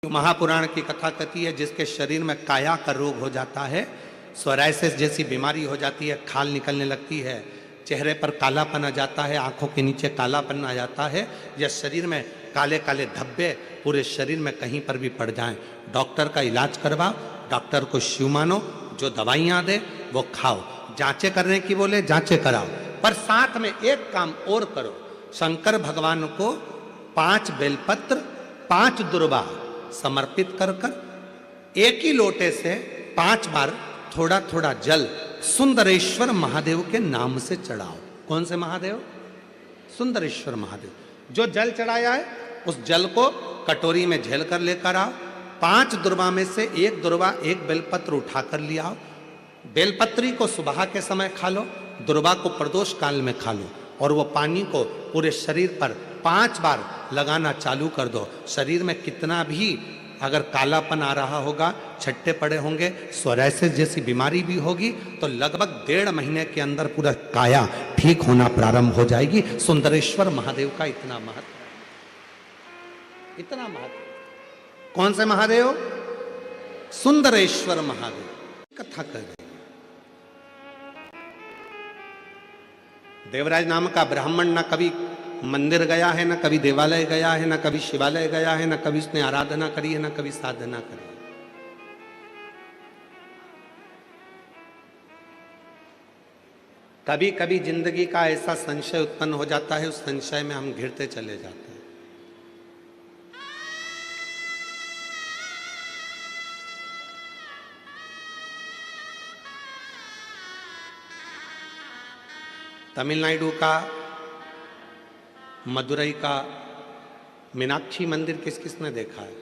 महापुराण की कथा कहती है जिसके शरीर में काया का रोग हो जाता है, सोराइसिस जैसी बीमारी हो जाती है, खाल निकलने लगती है, चेहरे पर कालापन आ जाता है, आंखों के नीचे कालापन आ जाता है, या शरीर में काले काले धब्बे पूरे शरीर में कहीं पर भी पड़ जाएं, डॉक्टर का इलाज करवाओ, डॉक्टर को शिव मानो, जो दवाइयाँ दे वो खाओ, जांचें करने की बोले जांचें कराओ, पर साथ में एक काम और करो, शंकर भगवान को 5 बेलपत्र 5 दुर्वा समर्पित कर कर एक ही लोटे से 5 बार थोड़ा थोड़ा जल सुंदरेश्वर महादेव के नाम से चढ़ाओ। कौन से महादेव? सुंदरेश्वर महादेव। जो जल चढ़ाया है उस जल को कटोरी में झेल कर लेकर आओ, 5 दुर्वा में से एक दुर्वा एक बेलपत्र उठाकर ले आओ, बेलपत्री को सुबह के समय खा लो, दुर्वा को प्रदोष काल में खा लो, और वो पानी को पूरे शरीर पर 5 बार लगाना चालू कर दो। शरीर में कितना भी अगर कालापन आ रहा होगा, छट्टे पड़े होंगे, सोराइसिस जैसी बीमारी भी होगी, तो लगभग 1.5 महीने के अंदर पूरा काया ठीक होना प्रारंभ हो जाएगी। सुंदरेश्वर महादेव का इतना महत्व, इतना महत्व। कौन से महादेव? सुंदरेश्वर महादेव। कथा कर रहे देवराज नाम का ब्राह्मण न कभी मंदिर गया है, न कभी देवालय गया है, न कभी शिवालय गया है, न कभी उसने आराधना करी है, न कभी साधना करी। कभी कभी जिंदगी का ऐसा संशय उत्पन्न हो जाता है, उस संशय में हम घिरते चले जाते हैं। तमिलनाडु का, मदुरई का मीनाक्षी मंदिर किस किस ने देखा है?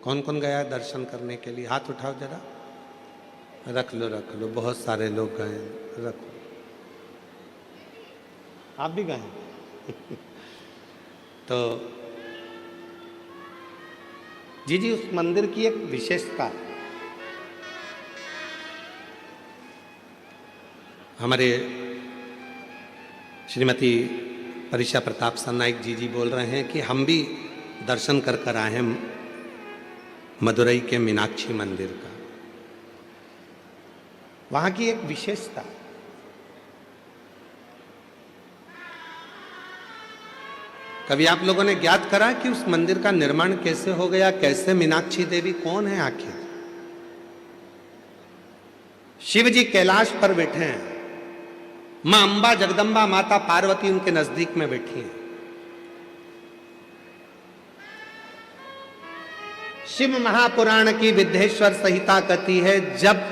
कौन कौन गया है दर्शन करने के लिए? हाथ उठाओ जरा। रख लो रख लो, बहुत सारे लोग गए, रखो। आप भी गए तो जी उस मंदिर की एक विशेषता, हमारे श्रीमती परिषा प्रताप सरनाइक जी बोल रहे हैं कि हम भी दर्शन कर कर आए हैं मदुरई के मीनाक्षी मंदिर का। वहां की एक विशेषता, कभी आप लोगों ने ज्ञात करा कि उस मंदिर का निर्माण कैसे हो गया? कैसे? मीनाक्षी देवी कौन है आखिर? शिव जी कैलाश पर बैठे हैं, मां अंबा जगदंबा माता पार्वती उनके नजदीक में बैठी हैं। शिव महापुराण की विद्येश्वर संहिता कहती है, जब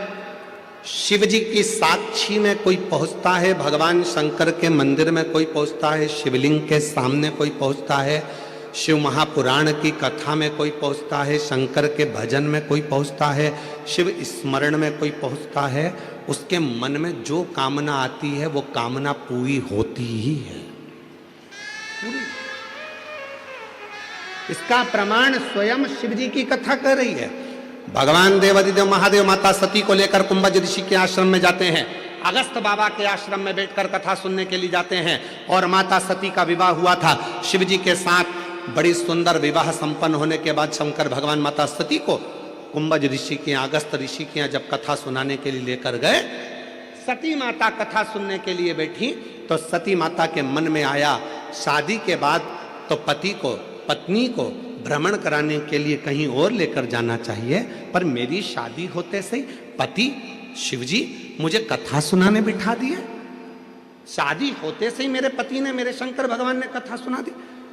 शिव जी की साक्षी में कोई पहुंचता है, भगवान शंकर के मंदिर में कोई पहुंचता है, शिवलिंग के सामने कोई पहुंचता है, शिव महापुराण की कथा में कोई पहुंचता है, शंकर के भजन में कोई पहुंचता है, शिव स्मरण में कोई पहुंचता है, उसके मन में जो कामना आती है वो कामना पूरी होती ही है, पूरी। इसका प्रमाण स्वयं शिव जी की कथा कर रही है। भगवान देवादिदेव महादेव माता सती को लेकर कुंभज ऋषि के आश्रम में जाते हैं, अगस्त बाबा के आश्रम में बैठकर कथा सुनने के लिए जाते हैं, और माता सती का विवाह हुआ था शिव जी के साथ। बड़ी सुंदर विवाह संपन्न होने के बाद शंकर भगवान माता सती को कुंभज ऋषि के यहाँ, अगस्त ऋषि के यहाँ जब कथा सुनाने के लिए लेकर गए, सती माता कथा सुनने के लिए बैठी, तो सती माता के मन में आया शादी के बाद तो पति को, पत्नी को भ्रमण कराने के लिए कहीं और लेकर जाना चाहिए, पर मेरी शादी होते से पति शिवजी मुझे कथा सुनाने बिठा दिए। शादी होते से ही मेरे पति ने, मेरे शंकर भगवान ने कथा सुना दी।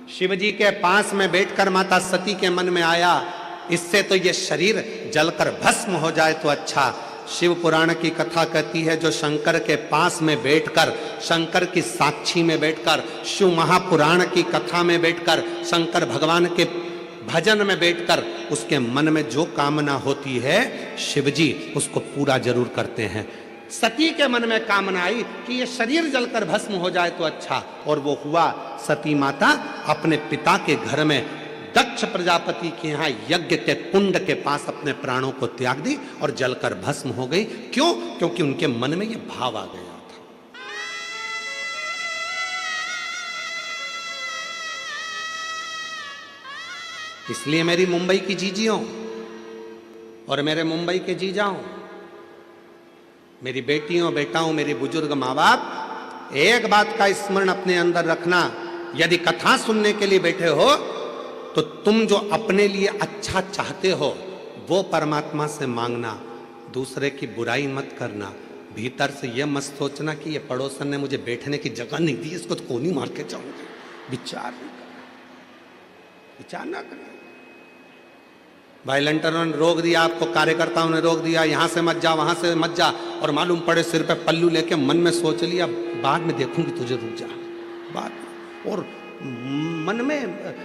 शिवजी के पास में बैठकर माता सती के मन में आया, इससे तो ये शरीर जलकर भस्म हो जाए तो अच्छा। शिव पुराण की कथा कहती है, जो शंकर के पास में बैठकर, शंकर की साक्षी में बैठकर, शिव महापुराण की कथा में बैठकर, शंकर भगवान के भजन में बैठकर उसके मन में जो कामना होती है शिवजी उसको पूरा जरूर करते हैं। सती के मन में कामना आई कि ये शरीर जलकर भस्म हो जाए तो अच्छा, और वो हुआ। सती माता अपने पिता के घर में दक्ष प्रजापति के यहाँ यज्ञ के कुंड के पास अपने प्राणों को त्याग दी और जलकर भस्म हो गई। क्यों? क्योंकि उनके मन में ये भाव आ गया था। इसलिए मेरी मुंबई की जीजियों और मेरे मुंबई के जीजाओं, मेरी बेटियों बेटाओं, मेरी बुजुर्ग माँ बाप, एक बात का स्मरण अपने अंदर रखना, यदि कथा सुनने के लिए बैठे हो तो तुम जो अपने लिए अच्छा चाहते हो वो परमात्मा से मांगना, दूसरे की बुराई मत करना। भीतर से यह मत सोचना कि ये पड़ोसन ने मुझे बैठने की जगह नहीं दी, इसको तो कोनी मार के जाऊंगी। विचार नहीं करना, विचार ना करना। भाई लंटनों ने रोक दिया आपको, कार्यकर्ताओं ने रोक दिया, यहां से मत जा वहां से मत जा, और मालूम पड़े सिर पे पल्लू लेके मन में सोच लिया बाद में देखूंगी तुझे, रुक जा बाद में। और मन में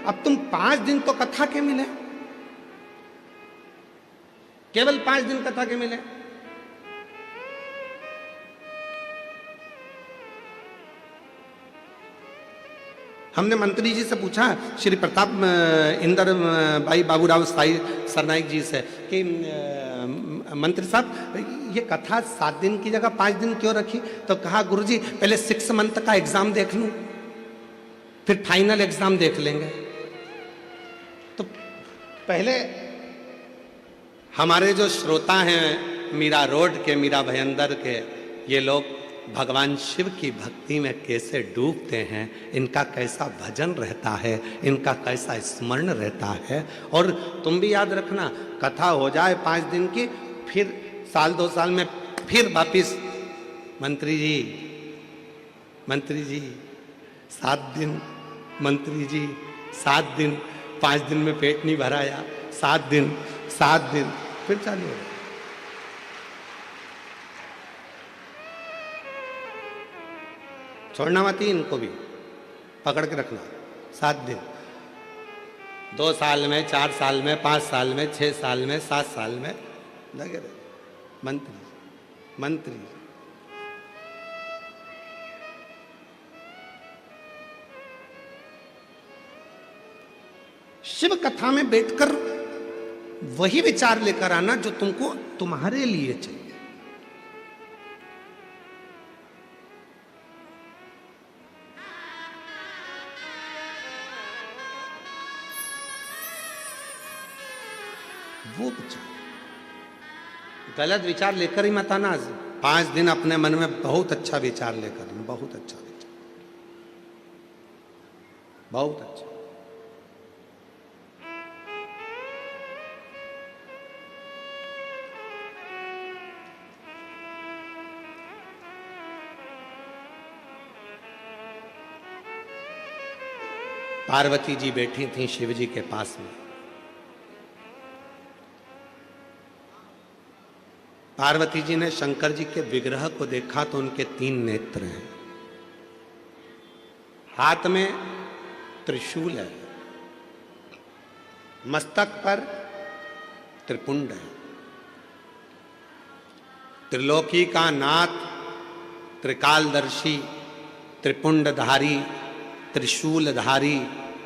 अब तुम 5 दिन तो कथा के मिले, केवल 5 दिन कथा के मिले। हमने मंत्री जी से पूछा, श्री प्रताप इंदर भाई बाबूराव साई सरनाइक जी से, कि मंत्री साहब ये कथा 7 दिन की जगह 5 दिन क्यों रखी? तो कहा गुरुजी पहले 6 मंथ का एग्जाम देख लूं, फिर फाइनल एग्जाम देख लेंगे। तो पहले हमारे जो श्रोता हैं मीरा रोड के, मीरा भयंदर के, ये लोग भगवान शिव की भक्ति में कैसे डूबते हैं, इनका कैसा भजन रहता है, इनका कैसा स्मरण रहता है। और तुम भी याद रखना, कथा हो जाए 5 दिन की, फिर साल 2 साल में फिर वापिस, मंत्री जी 7 दिन, मंत्री जी 7 दिन, 5 दिन में पेट नहीं भराया, 7 दिन, फिर चालू हो। छोड़ना मत ही इनको भी, पकड़ के रखना। 7 दिन, 2 साल में, 4 साल में, 5 साल में, 6 साल में, 7 साल में लगे रहे। मंत्री शिव कथा में बैठकर वही विचार लेकर आना जो तुमको तुम्हारे लिए चाहिए। वो विचार, गलत विचार लेकर ही मत आना। 5 दिन अपने मन में बहुत अच्छा विचार लेकर, बहुत अच्छा विचार, बहुत अच्छा। पार्वती जी बैठी थी शिव जी के पास में। पार्वती जी ने शंकर जी के विग्रह को देखा तो उनके 3 नेत्र हैं, हाथ में त्रिशूल है, मस्तक पर त्रिपुंड है, त्रिलोकी का नाथ, त्रिकालदर्शी, त्रिपुंडधारी, त्रिशूलधारी,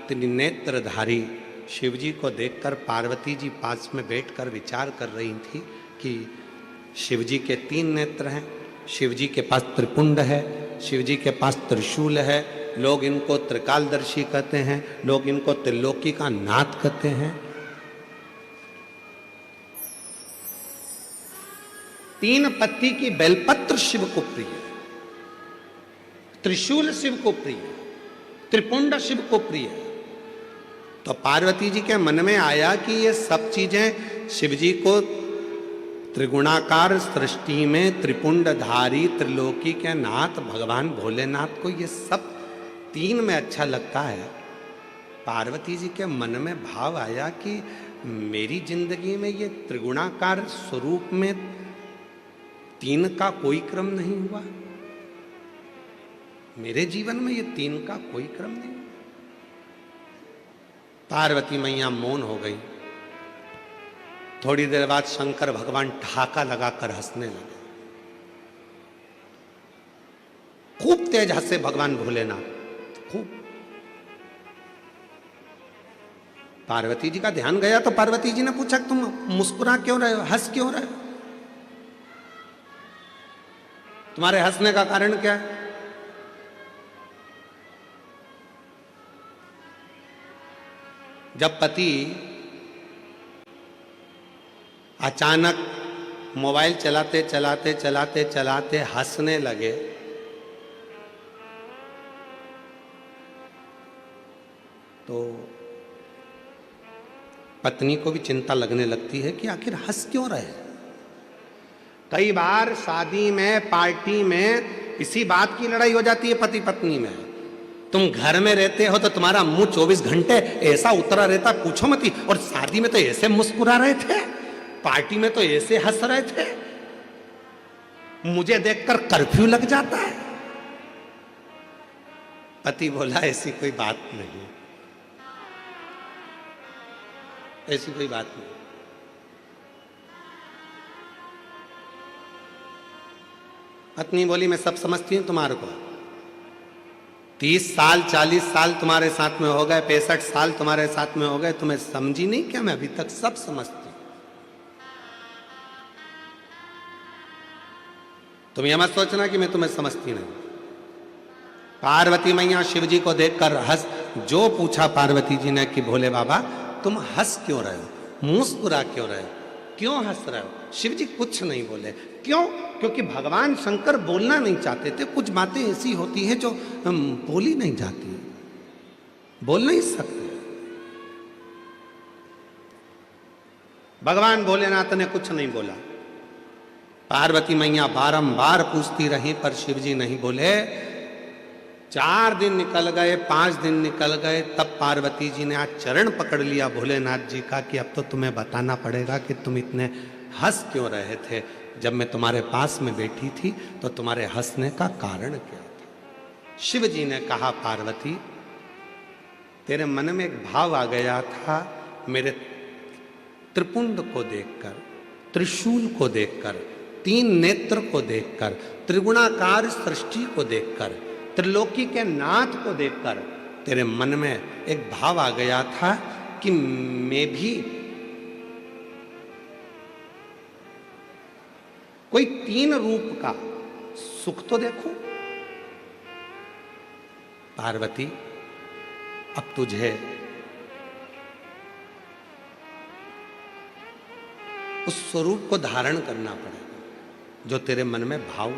त्रिनेत्रधारी शिव जी को देखकर पार्वती जी पास में बैठकर विचार कर रही थी कि शिव जी के 3 नेत्र हैं, शिव जी के पास त्रिपुंड है, शिव जी के पास त्रिशूल है, लोग इनको त्रिकालदर्शी कहते हैं, लोग इनको त्रिलोकी का नाथ कहते हैं। 3 पत्ती की बेलपत्र शिव को प्रिय है, त्रिशूल शिव को प्रिय है, त्रिपुंड शिव को प्रिय है। तो पार्वती जी के मन में आया कि ये सब चीजें शिव जी को त्रिगुणाकार सृष्टि में त्रिपुंडधारी त्रिलोकी के नाथ भगवान भोलेनाथ को ये सब 3 में अच्छा लगता है। पार्वती जी के मन में भाव आया कि मेरी जिंदगी में ये त्रिगुणाकार स्वरूप में 3 का कोई क्रम नहीं हुआ, मेरे जीवन में ये 3 का कोई क्रम नहीं। पार्वती मैया मौन हो गई। थोड़ी देर बाद शंकर भगवान ठहाका लगाकर हंसने लगे, खूब तेज हंसे भगवान भोलेनाथ, खूब। पार्वती जी का ध्यान गया तो पार्वती जी ने पूछा तुम मुस्कुरा क्यों रहे हो, हंस क्यों रहे हो, तुम्हारे हंसने का कारण क्या है? जब पति अचानक मोबाइल चलाते चलाते चलाते चलाते हंसने लगे, तो पत्नी को भी चिंता लगने लगती है कि आखिर हंस क्यों रहे। कई बार शादी में, पार्टी में इसी बात की लड़ाई हो जाती है पति पत्नी में। तुम घर में रहते हो तो तुम्हारा मुंह 24 घंटे ऐसा उतरा रहता, पूछो मत ही। और शादी में तो ऐसे मुस्कुरा रहे थे, पार्टी में तो ऐसे हंस रहे थे, मुझे देखकर कर्फ्यू लग जाता है। पति बोला ऐसी कोई बात नहीं, ऐसी कोई बात नहीं। पत्नी बोली मैं सब समझती हूं तुम्हारे को, 30 साल 40 साल तुम्हारे साथ में हो गए, 65 साल तुम्हारे साथ में हो गए, तुम्हें समझी नहीं क्या? मैं अभी तक सब समझती हूं। तुम यह मत सोचना कि मैं तुम्हें समझती नहीं। पार्वती मैया शिव जी को देखकर हंस, जो पूछा पार्वती जी ने कि भोले बाबा तुम हंस क्यों रहे हो, मुस्कुरा क्यों रहे हो, क्यों हंस रहे हो? शिव जी कुछ नहीं बोले। क्यों? क्योंकि भगवान शंकर बोलना नहीं चाहते थे। कुछ बातें ऐसी होती हैं जो बोली नहीं जाती, बोल नहीं सकते। भगवान भोलेनाथ ने कुछ नहीं बोला। पार्वती मैया बारंबार पूछती रही पर शिव जी नहीं बोले। 4 दिन निकल गए, 5 दिन निकल गए, तब पार्वती जी ने आज चरण पकड़ लिया भोलेनाथ जी का कि अब तो तुम्हें बताना पड़ेगा कि तुम इतने हंस क्यों रहे थे। जब मैं तुम्हारे पास में बैठी थी तो तुम्हारे हंसने का कारण क्या था? शिव जी ने कहा पार्वती तेरे मन में एक भाव आ गया था मेरे त्रिपुंड को देखकर, त्रिशूल को देखकर, 3 नेत्र को देखकर, त्रिगुणाकार सृष्टि को देखकर, त्रिलोकी के नाथ को देखकर तेरे मन में एक भाव आ गया था कि मैं भी कोई 3 रूप का सुख तो देखूं। पार्वती अब तुझे उस स्वरूप को धारण करना पड़ेगा जो तेरे मन में भाव।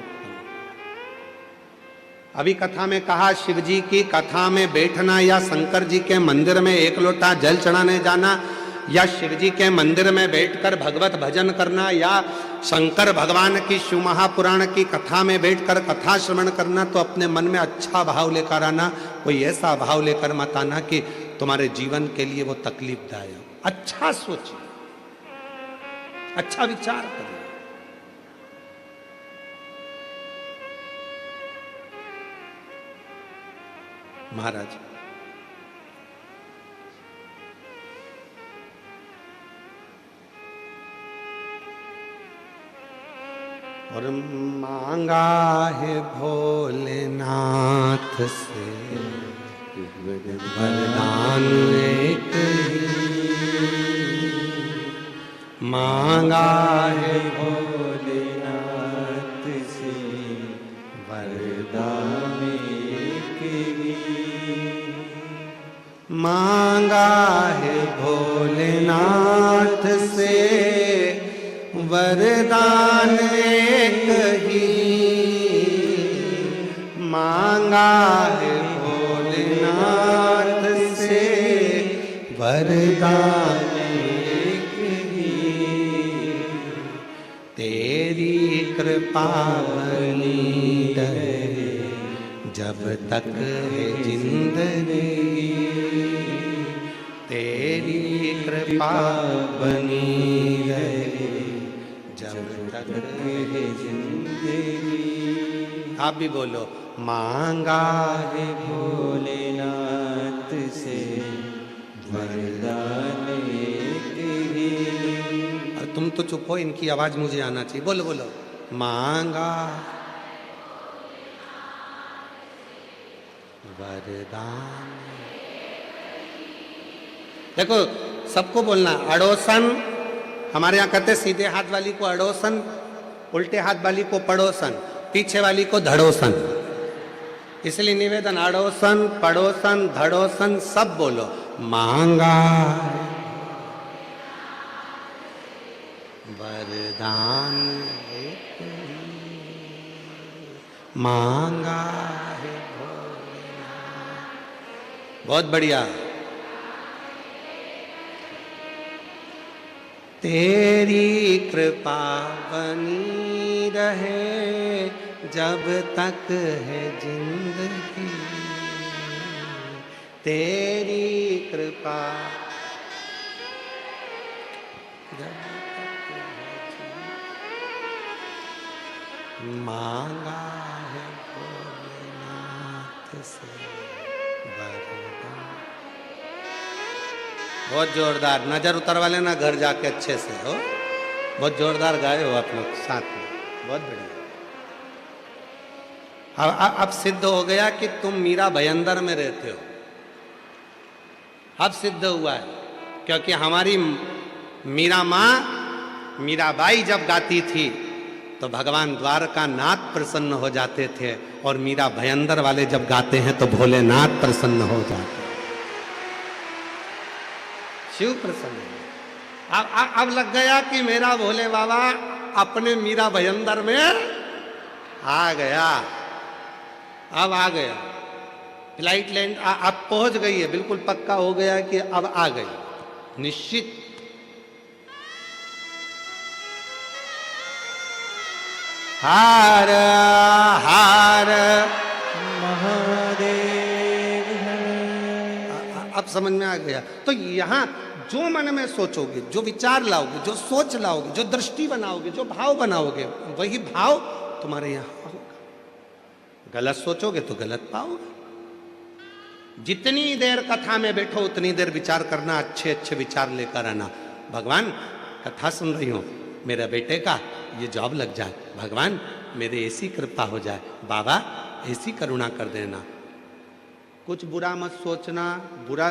अभी कथा में कहा शिव जी की कथा में बैठना या शंकर जी के मंदिर में 1 लोटा जल चढ़ाने जाना या शिव जी के मंदिर में बैठकर भगवत भजन करना या शंकर भगवान की शिव महापुराण की कथा में बैठकर कथा श्रवण करना, तो अपने मन में अच्छा भाव लेकर आना। कोई ऐसा भाव लेकर मत आना कि तुम्हारे जीवन के लिए वो तकलीफदायक। अच्छा सोचिए, अच्छा विचार करिए। महाराज और मांगा है भोलेनाथ से वरदान एक ही, मांगा है भोलेनाथ से वरदान एक ही, मांगा है भोलेनाथ से वरदान एक ही, मांगा है भोलेनाथ से वरदान एक ही, तेरी कृपा बनी रहे जब तक है जिंदगी, तेरी कृपा बनी रहे जब तक है जिंदगी। आप भी बोलो, मांगा है भोलेनाथ से वरदान एक ही। और तुम तो चुप हो, इनकी आवाज मुझे आना चाहिए। बोलो बोलो, मांगा वरदान। देखो सबको बोलना, अड़ोसन, हमारे यहाँ कहते सीधे हाथ वाली को अड़ोसन, उल्टे हाथ वाली को पड़ोसन, पीछे वाली को धड़ोसन। इसलिए निवेदन, अड़ोसन, पड़ोसन, धड़ोसन सब बोलो। मांगा वरदान एक ही मांगा है भोलेनाथ। बहुत बढ़िया। तेरी कृपा बनी रहे जब तक है जिंदगी, तेरी कृपा जब तक है जिंदगी, मांगा है भोलेनाथ से वरदान। बहुत जोरदार। नजर उतरवा लेना घर जाके अच्छे से हो। बहुत जोरदार गाए हो आप लोग साथ में, बहुत बढ़िया। अब सिद्ध हो गया कि तुम मीरा भयंदर में रहते हो। अब सिद्ध हुआ है, क्योंकि हमारी मीरा माँ मीराबाई जब गाती थी तो भगवान द्वारका नाथ प्रसन्न हो जाते थे, और मीरा भयंदर वाले जब गाते हैं तो भोलेनाथ प्रसन्न हो जाते हैं, शिव प्रसन्न। अब लग गया कि मेरा भोले बाबा अपने मीरा भयंदर में आ गया। अब आ गया, फ्लाइट लैंड अब पहुंच गई है, बिल्कुल पक्का हो गया कि अब आ गई, निश्चित। हार हार महादेव। अब समझ में आ गया। तो यहां जो मन में सोचोगे, जो विचार लाओगे, जो सोच लाओगे, जो दृष्टि बनाओगे, जो भाव बनाओगे, वही भाव तुम्हारे यहां होगा। गलत सोचोगे तो गलत पाओगे। जितनी देर कथा में बैठो उतनी देर विचार करना, अच्छे अच्छे विचार लेकर आना। भगवान कथा सुन रही हूं, मेरे बेटे का ये जॉब लग जाए, भगवान मेरे ऐसी कृपा हो जाए, बाबा ऐसी करुणा कर देना। कुछ बुरा मत सोचना। बुरा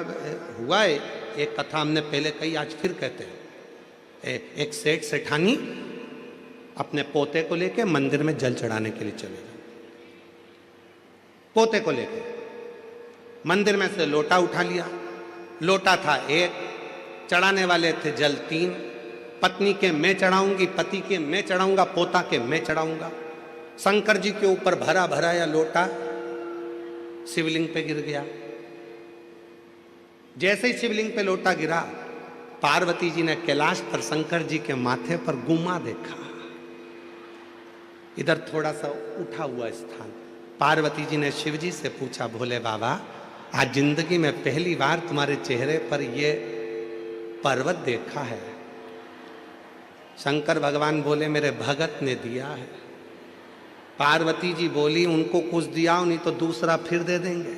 हुआ है, एक कथा हमने पहले कही, आज फिर कहते हैं। एक सेठ सेठानी अपने पोते को लेके मंदिर में जल चढ़ाने के लिए चले गए। पोते को लेके मंदिर में से लोटा उठा लिया। लोटा था एक, चढ़ाने वाले थे जल 3। पत्नी के मैं चढ़ाऊंगी, पति के मैं चढ़ाऊंगा, पोता के मैं चढ़ाऊंगा। शंकर जी के ऊपर भरा भरा या लोटा शिवलिंग पे गिर गया। जैसे ही शिवलिंग पे लोटा गिरा, पार्वती जी ने कैलाश पर शंकर जी के माथे पर गुम्मा देखा, इधर थोड़ा सा उठा हुआ स्थान। पार्वती जी ने शिव जी से पूछा, भोले बाबा आज जिंदगी में पहली बार तुम्हारे चेहरे पर ये पर्वत देखा है। शंकर भगवान बोले, मेरे भगत ने दिया है। पार्वती जी बोली, उनको कुछ दिया नहीं तो दूसरा फिर दे देंगे,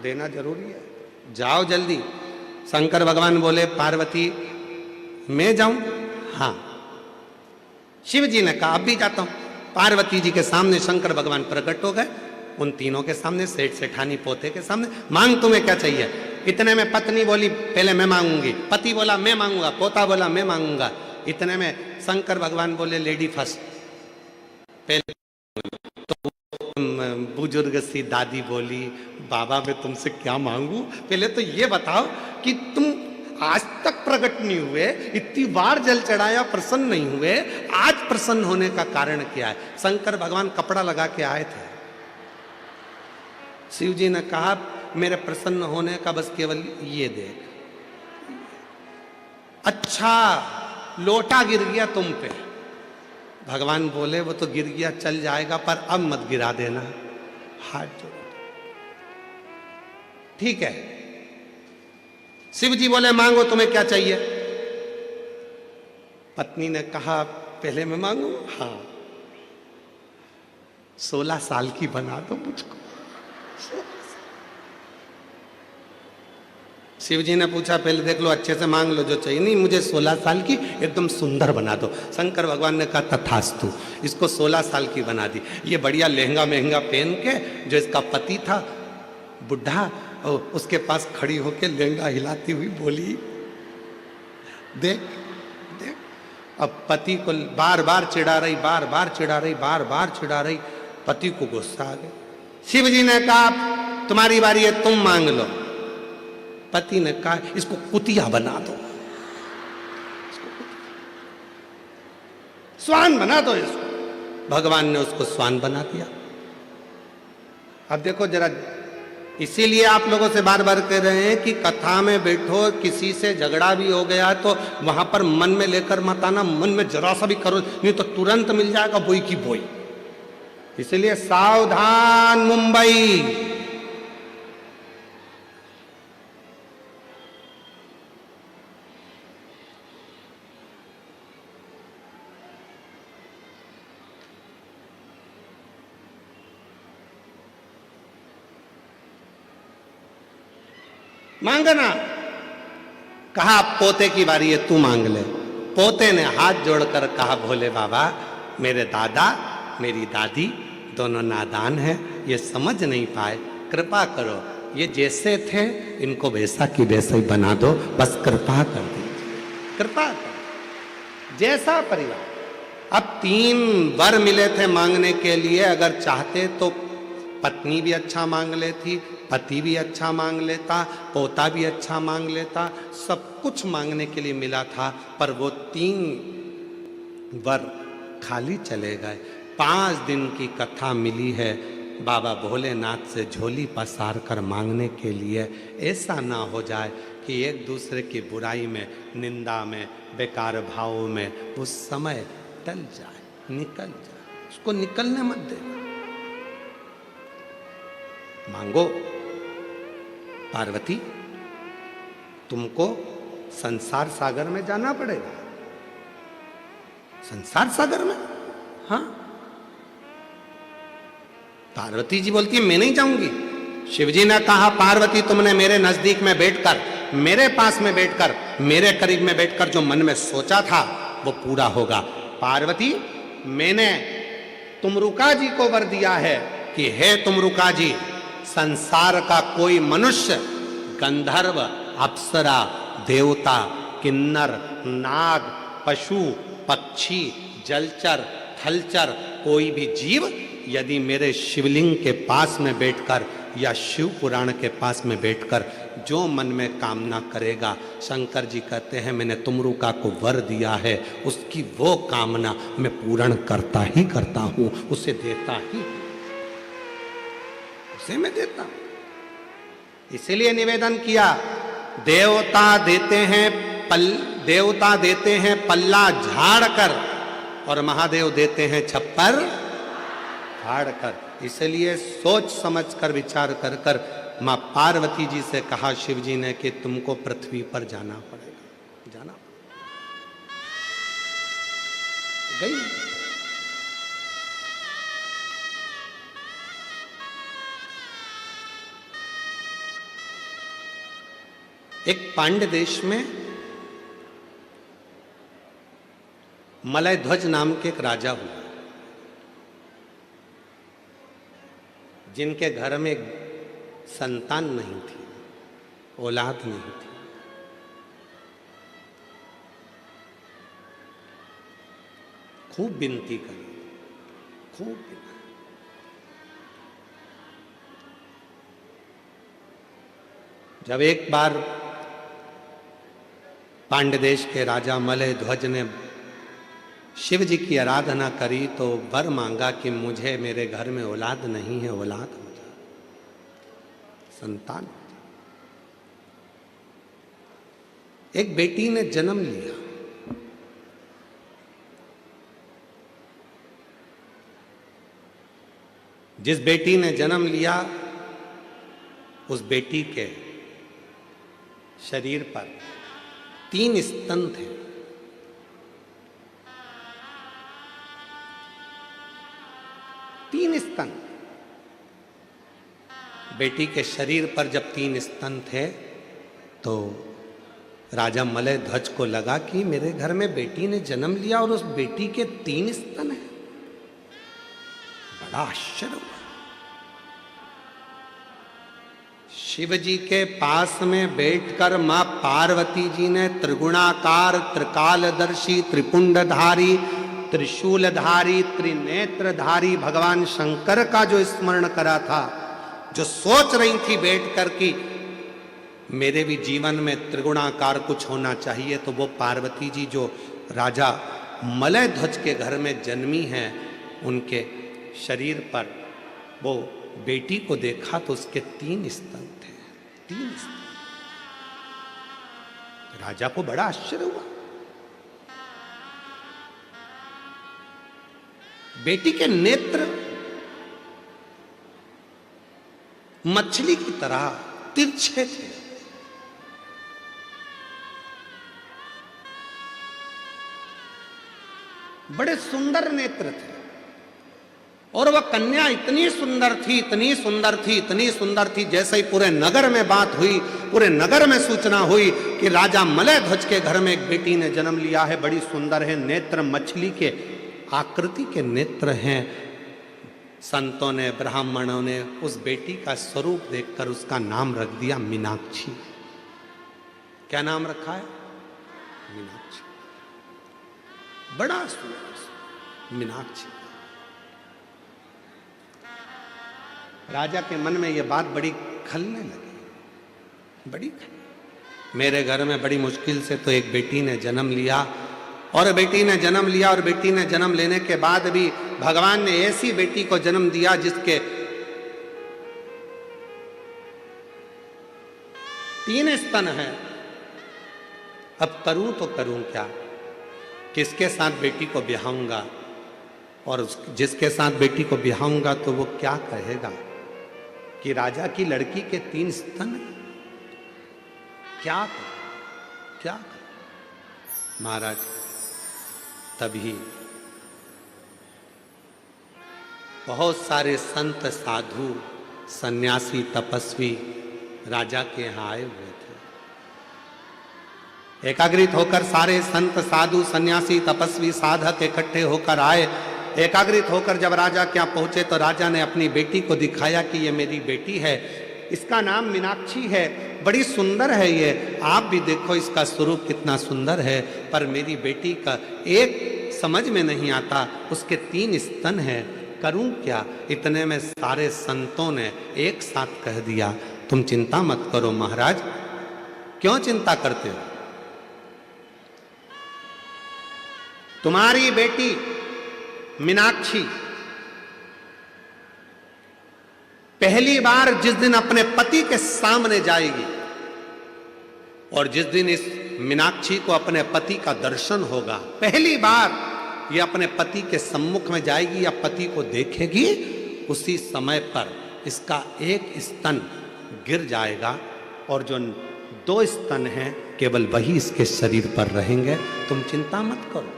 देना जरूरी है, जाओ जल्दी। शंकर भगवान बोले, पार्वती मैं जाऊं? हाँ। शिव जी ने कहा, अब भी जाता हूं। पार्वती जी के सामने शंकर भगवान प्रकट हो गए, उन तीनों के सामने, सेठ सेठानी पोते के सामने। मांग तुम्हें क्या चाहिए? इतने में पत्नी बोली, पहले मैं मांगूंगी। पति बोला मैं मांगूंगा। पोता बोला मैं मांगूंगा। इतने में शंकर भगवान बोले, लेडी फर्स्ट। पहले तो बुजुर्ग सी दादी बोली, बाबा मैं तुमसे क्या मांगू? पहले तो ये बताओ कि तुम आज तक प्रकट नहीं हुए, इतनी बार जल चढ़ाया, प्रसन्न नहीं हुए, आज प्रसन्न होने का कारण क्या है? शंकर भगवान कपड़ा लगा के आए थे। शिव जी ने कहा, मेरे प्रसन्न होने का बस केवल ये देख। अच्छा, लोटा गिर गया तुम पे। भगवान बोले, वो तो गिर गया, चल जाएगा, पर अब मत गिरा देना। हाथ जोड़। ठीक है। शिव जी बोले, मांगो, तुम्हें क्या चाहिए? पत्नी ने कहा, पहले मैं मांगू? हाँ। 16 साल की बना दो मुझको। शिव जी ने पूछा, पहले देख लो, अच्छे से मांग लो जो चाहिए। नहीं, मुझे 16 साल की एकदम सुंदर बना दो। शंकर भगवान ने कहा, तथास्तु। इसको 16 साल की बना दी। ये बढ़िया लहंगा महंगा पहन के, जो इसका पति था बुढ़ा, उसके पास खड़ी होके लहंगा हिलाती हुई बोली, देख देख। अब पति को बार बार चिढ़ा रही, बार बार चिढ़ा रही, बार बार चिढ़ा रही। पति को गुस्सा आ गया। शिव जी ने कहा, तुम्हारी बारी है, तुम मांग लो। पति ने कहा, इसको कुतिया बना दो। स्वान बना दो इसको। भगवान ने उसको स्वान बना दिया। अब देखो जरा, इसीलिए आप लोगों से बार बार कह रहे हैं कि कथा में बैठो, किसी से झगड़ा भी हो गया तो वहां पर मन में लेकर मत आना, मन में जरा सा भी करो, नहीं तो तुरंत मिल जाएगा बोई की बोई। इसलिए सावधान मुंबई। मांगना, कहा पोते की बारी है, तू मांग ले। पोते ने हाथ जोड़कर कहा, भोले बाबा मेरे दादा मेरी दादी दोनों नादान हैं, ये समझ नहीं पाए, कृपा करो, ये जैसे थे इनको वैसा की वैसा ही बना दो, बस कृपा कर दीजिए, कृपा कर। जैसा परिवार। अब 3 वर मिले थे मांगने के लिए, अगर चाहते तो पत्नी भी अच्छा मांग लेती, पति भी अच्छा मांग लेता, पोता भी अच्छा मांग लेता, सब कुछ मांगने के लिए मिला था, पर वो 3 वर खाली चले गए। 5 दिन की कथा मिली है बाबा भोलेनाथ से झोली पसार कर मांगने के लिए। ऐसा ना हो जाए कि एक दूसरे की बुराई में, निंदा में, बेकार भावों में उस समय टल जाए, निकल जाए। उसको निकलने मत देना। मांगो, पार्वती तुमको संसार सागर में जाना पड़ेगा। संसार सागर में? हाँ। पार्वती जी बोलती है मैं नहीं जाऊंगी। शिवजी ने कहा, पार्वती तुमने मेरे नजदीक में बैठकर, मेरे पास में बैठकर, मेरे करीब में बैठकर जो मन में सोचा था वो पूरा होगा। पार्वती मैंने तुमरुका जी को वर दिया है कि हे तुमरुका जी, संसार का कोई मनुष्य, गंधर्व, अप्सरा, देवता, किन्नर, नाग, पशु, पक्षी, जलचर, थलचर, कोई भी जीव यदि मेरे शिवलिंग के पास में बैठकर या शिव पुराण के पास में बैठकर जो मन में कामना करेगा, शंकर जी कहते हैं मैंने तुमरुका को वर दिया है, उसकी वो कामना मैं पूर्ण करता ही करता हूं, उसे देता ही, उसे मैं देता हूं। इसीलिए निवेदन किया, देवता देते हैं पल्ला झाड़ कर और महादेव देते हैं छप्पर फाड़ कर। इसलिए सोच समझ कर, विचार कर कर मां पार्वती जी से कहा शिव जी ने कि तुमको पृथ्वी पर जाना पड़ेगा, जाना गई। एक पांड्य देश में मलय ध्वज नाम के एक राजा हुआ, जिनके घर में संतान नहीं थी, औलाद नहीं थी। खूब विनती करी, खूब विनती। जब एक बार पांड्य देश के राजा मलय ध्वज ने शिव जी की आराधना करी तो वर मांगा कि मुझे, मेरे घर में औलाद नहीं है, औलाद हो जाए, संतान हो जाए। एक बेटी ने जन्म लिया। जिस बेटी ने जन्म लिया उस बेटी के शरीर पर 3 स्तन थे। स्तन, बेटी के शरीर पर जब 3 स्तन थे तो राजा मलय ध्वज को लगा कि मेरे घर में बेटी ने जन्म लिया और उस बेटी के 3 स्तन हैं। बड़ा आश्चर्य हुआ। शिव जी के पास में बैठकर मां पार्वती जी ने त्रिगुणाकार, त्रिकालदर्शी, त्रिपुंडधारी, त्रिशूलधारी, त्रिनेत्रधारी भगवान शंकर का जो स्मरण करा था, जो सोच रही थी बैठकर कि मेरे भी जीवन में त्रिगुणाकार कुछ होना चाहिए, तो वो पार्वती जी जो राजा मलय ध्वज के घर में जन्मी हैं, उनके शरीर पर वो बेटी को देखा तो उसके 3 स्तन थे, 3 स्तन। राजा को बड़ा आश्चर्य हुआ। बेटी के नेत्र मछली की तरह तिरछे थे। बड़े सुंदर नेत्र थे और वह कन्या इतनी सुंदर थी, इतनी सुंदर थी, इतनी सुंदर थी, जैसे ही पूरे नगर में बात हुई, पूरे नगर में सूचना हुई कि राजा मलय ध्वज के घर में एक बेटी ने जन्म लिया है, बड़ी सुंदर है, नेत्र मछली के आकृति के नेत्र हैं। संतों ने, ब्राह्मणों ने उस बेटी का स्वरूप देखकर उसका नाम रख दिया मीनाक्षी। क्या नाम रखा है? मीनाक्षी। बड़ा सुंदर मीनाक्षी। राजा के मन में यह बात बड़ी खलने लगी, बड़ी खलने। मेरे घर में बड़ी मुश्किल से तो एक बेटी ने जन्म लिया, और बेटी ने जन्म लिया, और बेटी ने जन्म लेने के बाद भी भगवान ने ऐसी बेटी को जन्म दिया जिसके 3 स्तन हैं। अब करूं तो करूं क्या? किसके साथ बेटी को ब्याहूंगा? और जिसके साथ बेटी को ब्याहूंगा तो वो क्या कहेगा कि राजा की लड़की के 3 स्तन? क्या क्या महाराज, तभी बहुत सारे संत, साधु, सन्यासी, तपस्वी राजा के यहाँ आए हुए थे। एकाग्रित होकर सारे संत, साधु, सन्यासी, तपस्वी, साधक इकट्ठे होकर आए। एकाग्रित होकर जब राजा के यहाँ पहुंचे तो राजा ने अपनी बेटी को दिखाया कि ये मेरी बेटी है, इसका नाम मीनाक्षी है, बड़ी सुंदर है ये, आप भी देखो इसका स्वरूप कितना सुंदर है, पर मेरी बेटी का एक समझ में नहीं आता, उसके 3 स्तन हैं, करूं क्या? इतने में सारे संतों ने एक साथ कह दिया, तुम चिंता मत करो महाराज। क्यों चिंता करते हो? तुम्हारी बेटी मीनाक्षी पहली बार जिस दिन अपने पति के सामने जाएगी, और जिस दिन इस मीनाक्षी को अपने पति का दर्शन होगा, पहली बार ये अपने पति के सम्मुख में जाएगी या पति को देखेगी, उसी समय पर इसका एक स्तन गिर जाएगा और जो 2 स्तन हैं केवल वही इसके शरीर पर रहेंगे। तुम चिंता मत करो,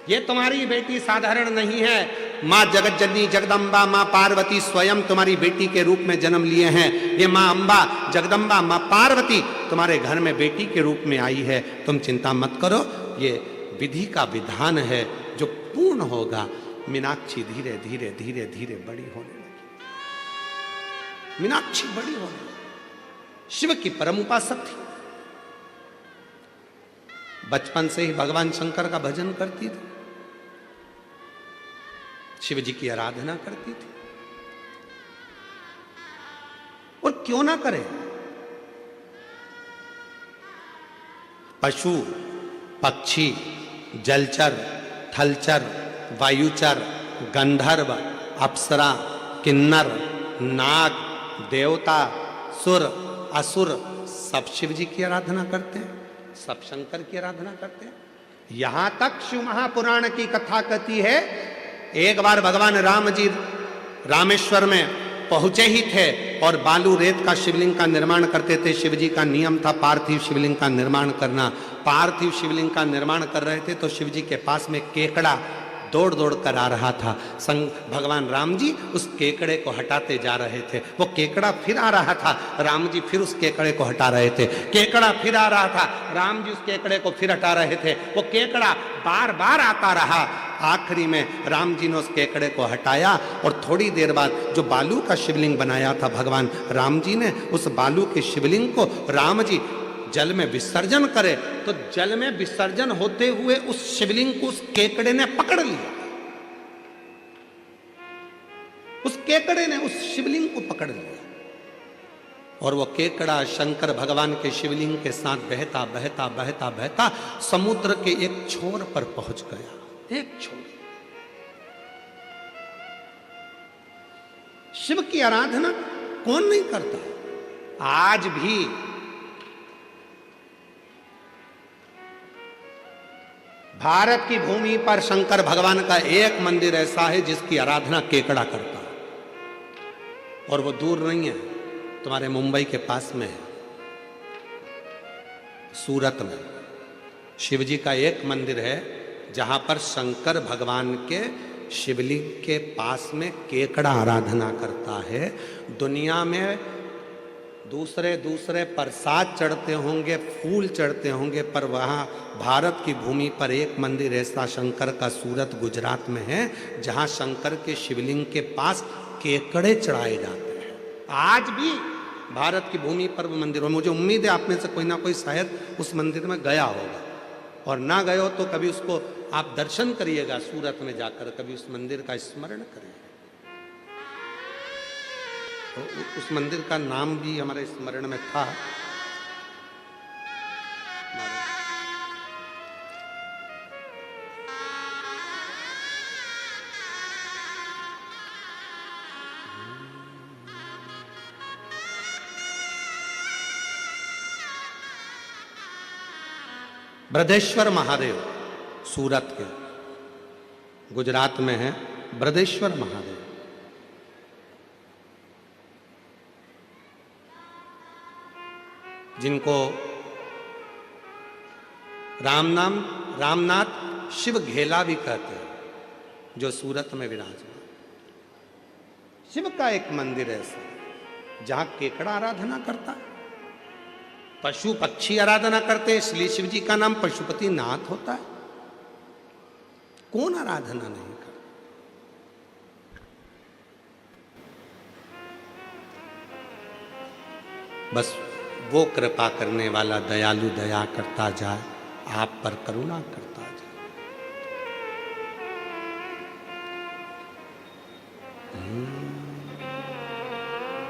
ये तुम्हारी बेटी साधारण नहीं है। माँ जगत जननी जगदम्बा माँ पार्वती स्वयं तुम्हारी बेटी के रूप में जन्म लिए हैं। ये माँ अम्बा जगदम्बा माँ पार्वती तुम्हारे घर में बेटी के रूप में आई है। तुम चिंता मत करो, ये विधि का विधान है जो पूर्ण होगा। मीनाक्षी धीरे धीरे धीरे धीरे बड़ी होने लगी। मीनाक्षी बड़ी होने लगी। शिव की परम उपासक थी, बचपन से ही भगवान शंकर का भजन करती थी, शिव जी की आराधना करती थी। और क्यों ना करे, पशु पक्षी जलचर थलचर वायुचर गंधर्व अप्सरा किन्नर नाग देवता सुर असुर सब शिव जी की आराधना करते हैं, सब शंकर की आराधना करते हैं। यहां तक शिव महापुराण की कथा कहती है, एक बार भगवान राम जी रामेश्वर में पहुंचे ही थे और बालू रेत का शिवलिंग का निर्माण करते थे। शिव जी का नियम था पार्थिव शिवलिंग का निर्माण करना। पार्थिव शिवलिंग का निर्माण कर रहे थे तो शिव जी के पास में केकड़ा दौड़ दौड़ कर आ रहा था। भगवान राम जी उस केकड़े को हटाते जा रहे थे। वो केकड़ा फिर आ रहा था, राम जी फिर उस केकड़े को हटा रहे थे। केकड़ा फिर आ रहा था, राम जी उस केकड़े को फिर हटा रहे थे। वो केकड़ा बार बार आता रहा। आखिरी में राम जी ने उस केकड़े को हटाया और थोड़ी देर बाद जो बालू का शिवलिंग बनाया था भगवान राम जी ने, उस बालू के शिवलिंग को राम जी जल में विसर्जन करे तो जल में विसर्जन होते हुए उस शिवलिंग को उस केकड़े ने पकड़ लिया। उस केकड़े ने उस शिवलिंग को पकड़ लिया और वो केकड़ा शंकर भगवान के शिवलिंग के साथ बहता बहता बहता बहता समुद्र के एक छोर पर पहुंच गया। एक छोर। शिव की आराधना कौन नहीं करता? आज भी भारत की भूमि पर शंकर भगवान का एक मंदिर ऐसा है जिसकी आराधना केकड़ा करता है, और वो दूर नहीं है, तुम्हारे मुंबई के पास में है, सूरत में। शिव जी का एक मंदिर है जहां पर शंकर भगवान के शिवलिंग के पास में केकड़ा आराधना करता है। दुनिया में दूसरे दूसरे प्रसाद चढ़ते होंगे, फूल चढ़ते होंगे, पर वहाँ भारत की भूमि पर एक मंदिर ऐसा शंकर का सूरत गुजरात में है जहाँ शंकर के शिवलिंग के पास केकड़े चढ़ाए जाते हैं। आज भी भारत की भूमि पर वो मंदिर, और मुझे उम्मीद है आप में से कोई ना कोई शायद उस मंदिर में गया होगा, और ना गए हो तो कभी उसको आप दर्शन करिएगा सूरत में जाकर, कभी उस मंदिर का स्मरण करिएगा। तो उस मंदिर का नाम भी हमारे स्मरण में था। ब्रजेश्वर महादेव सूरत के, गुजरात में है ब्रजेश्वर महादेव। जिनको रामनाथ शिव घेला भी कहते हैं, जो सूरत में विराजमान। शिव का एक मंदिर है ऐसा जहां केकड़ा आराधना करता है, पशु पक्षी आराधना करते हैं, इसलिए शिव जी का नाम पशुपति नाथ होता है। कौन आराधना नहीं करता? बस वो कृपा करने वाला दयालु दया करता जाए, आप पर करुणा करता जाए।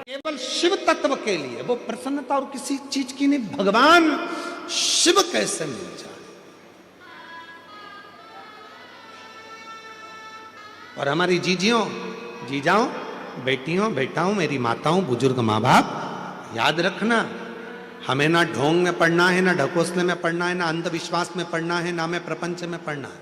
केवल शिव तत्व के लिए वो प्रसन्नता, और किसी चीज की नहीं। भगवान शिव कैसे मिल जाए। और हमारी जीजाओं, बेटियों, बेटाओं, मेरी माताओं, बुजुर्ग माँ बाप, याद रखना, हमें ना ढोंग में पढ़ना है, ना ढकोसले में पढ़ना है, ना अंधविश्वास में पढ़ना है, ना में प्रपंच में पढ़ना है।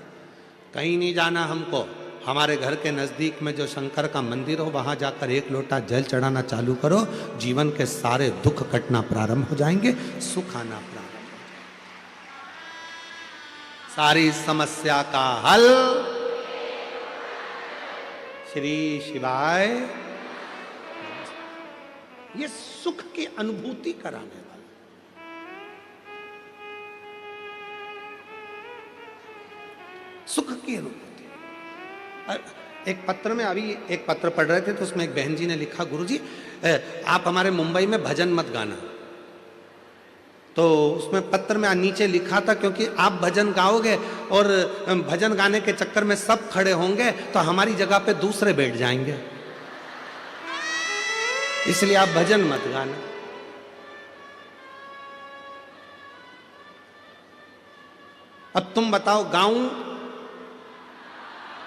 कहीं नहीं जाना हमको। हमारे घर के नजदीक में जो शंकर का मंदिर हो, वहां जाकर एक लोटा जल चढ़ाना चालू करो, जीवन के सारे दुख कटना प्रारंभ हो जाएंगे, सुख आना प्रारंभ हो जाएगा। सारी समस्या का हल श्री शिवाय। ये सुख की अनुभूति कराने वाला, सुख की अनुभूति। एक पत्र में, अभी एक पत्र पढ़ रहे थे तो उसमें एक बहन जी ने लिखा, गुरुजी आप हमारे मुंबई में भजन मत गाना। तो उसमें पत्र में नीचे लिखा था, क्योंकि आप भजन गाओगे और भजन गाने के चक्कर में सब खड़े होंगे तो हमारी जगह पे दूसरे बैठ जाएंगे, इसलिए आप भजन मत गाना। अब तुम बताओ, गाऊं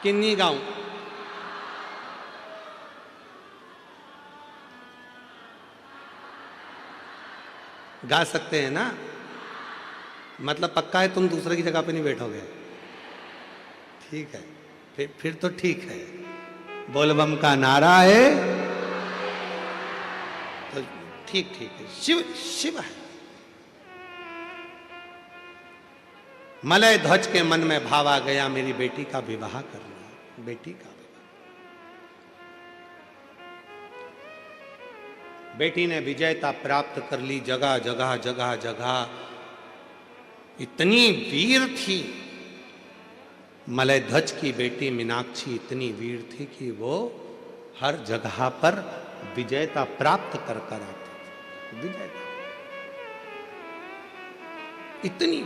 कि नहीं गाऊं? गा सकते हैं ना? मतलब पक्का है तुम दूसरे की जगह पे नहीं बैठोगे? ठीक है, फिर तो ठीक है। बोलबम का नारा है तो ठीक है। शिव शिव है। मलय ध्वज के मन में भाव आ गया, मेरी बेटी का विवाह करना, बेटी का विवाह। बेटी ने विजयता प्राप्त कर ली, जगह जगह जगह जगह। इतनी वीर थी मलय ध्वज की बेटी मीनाक्षी, इतनी वीर थी कि वो हर जगह पर विजयता प्राप्त कर कर आती थी। विजयता इतनी।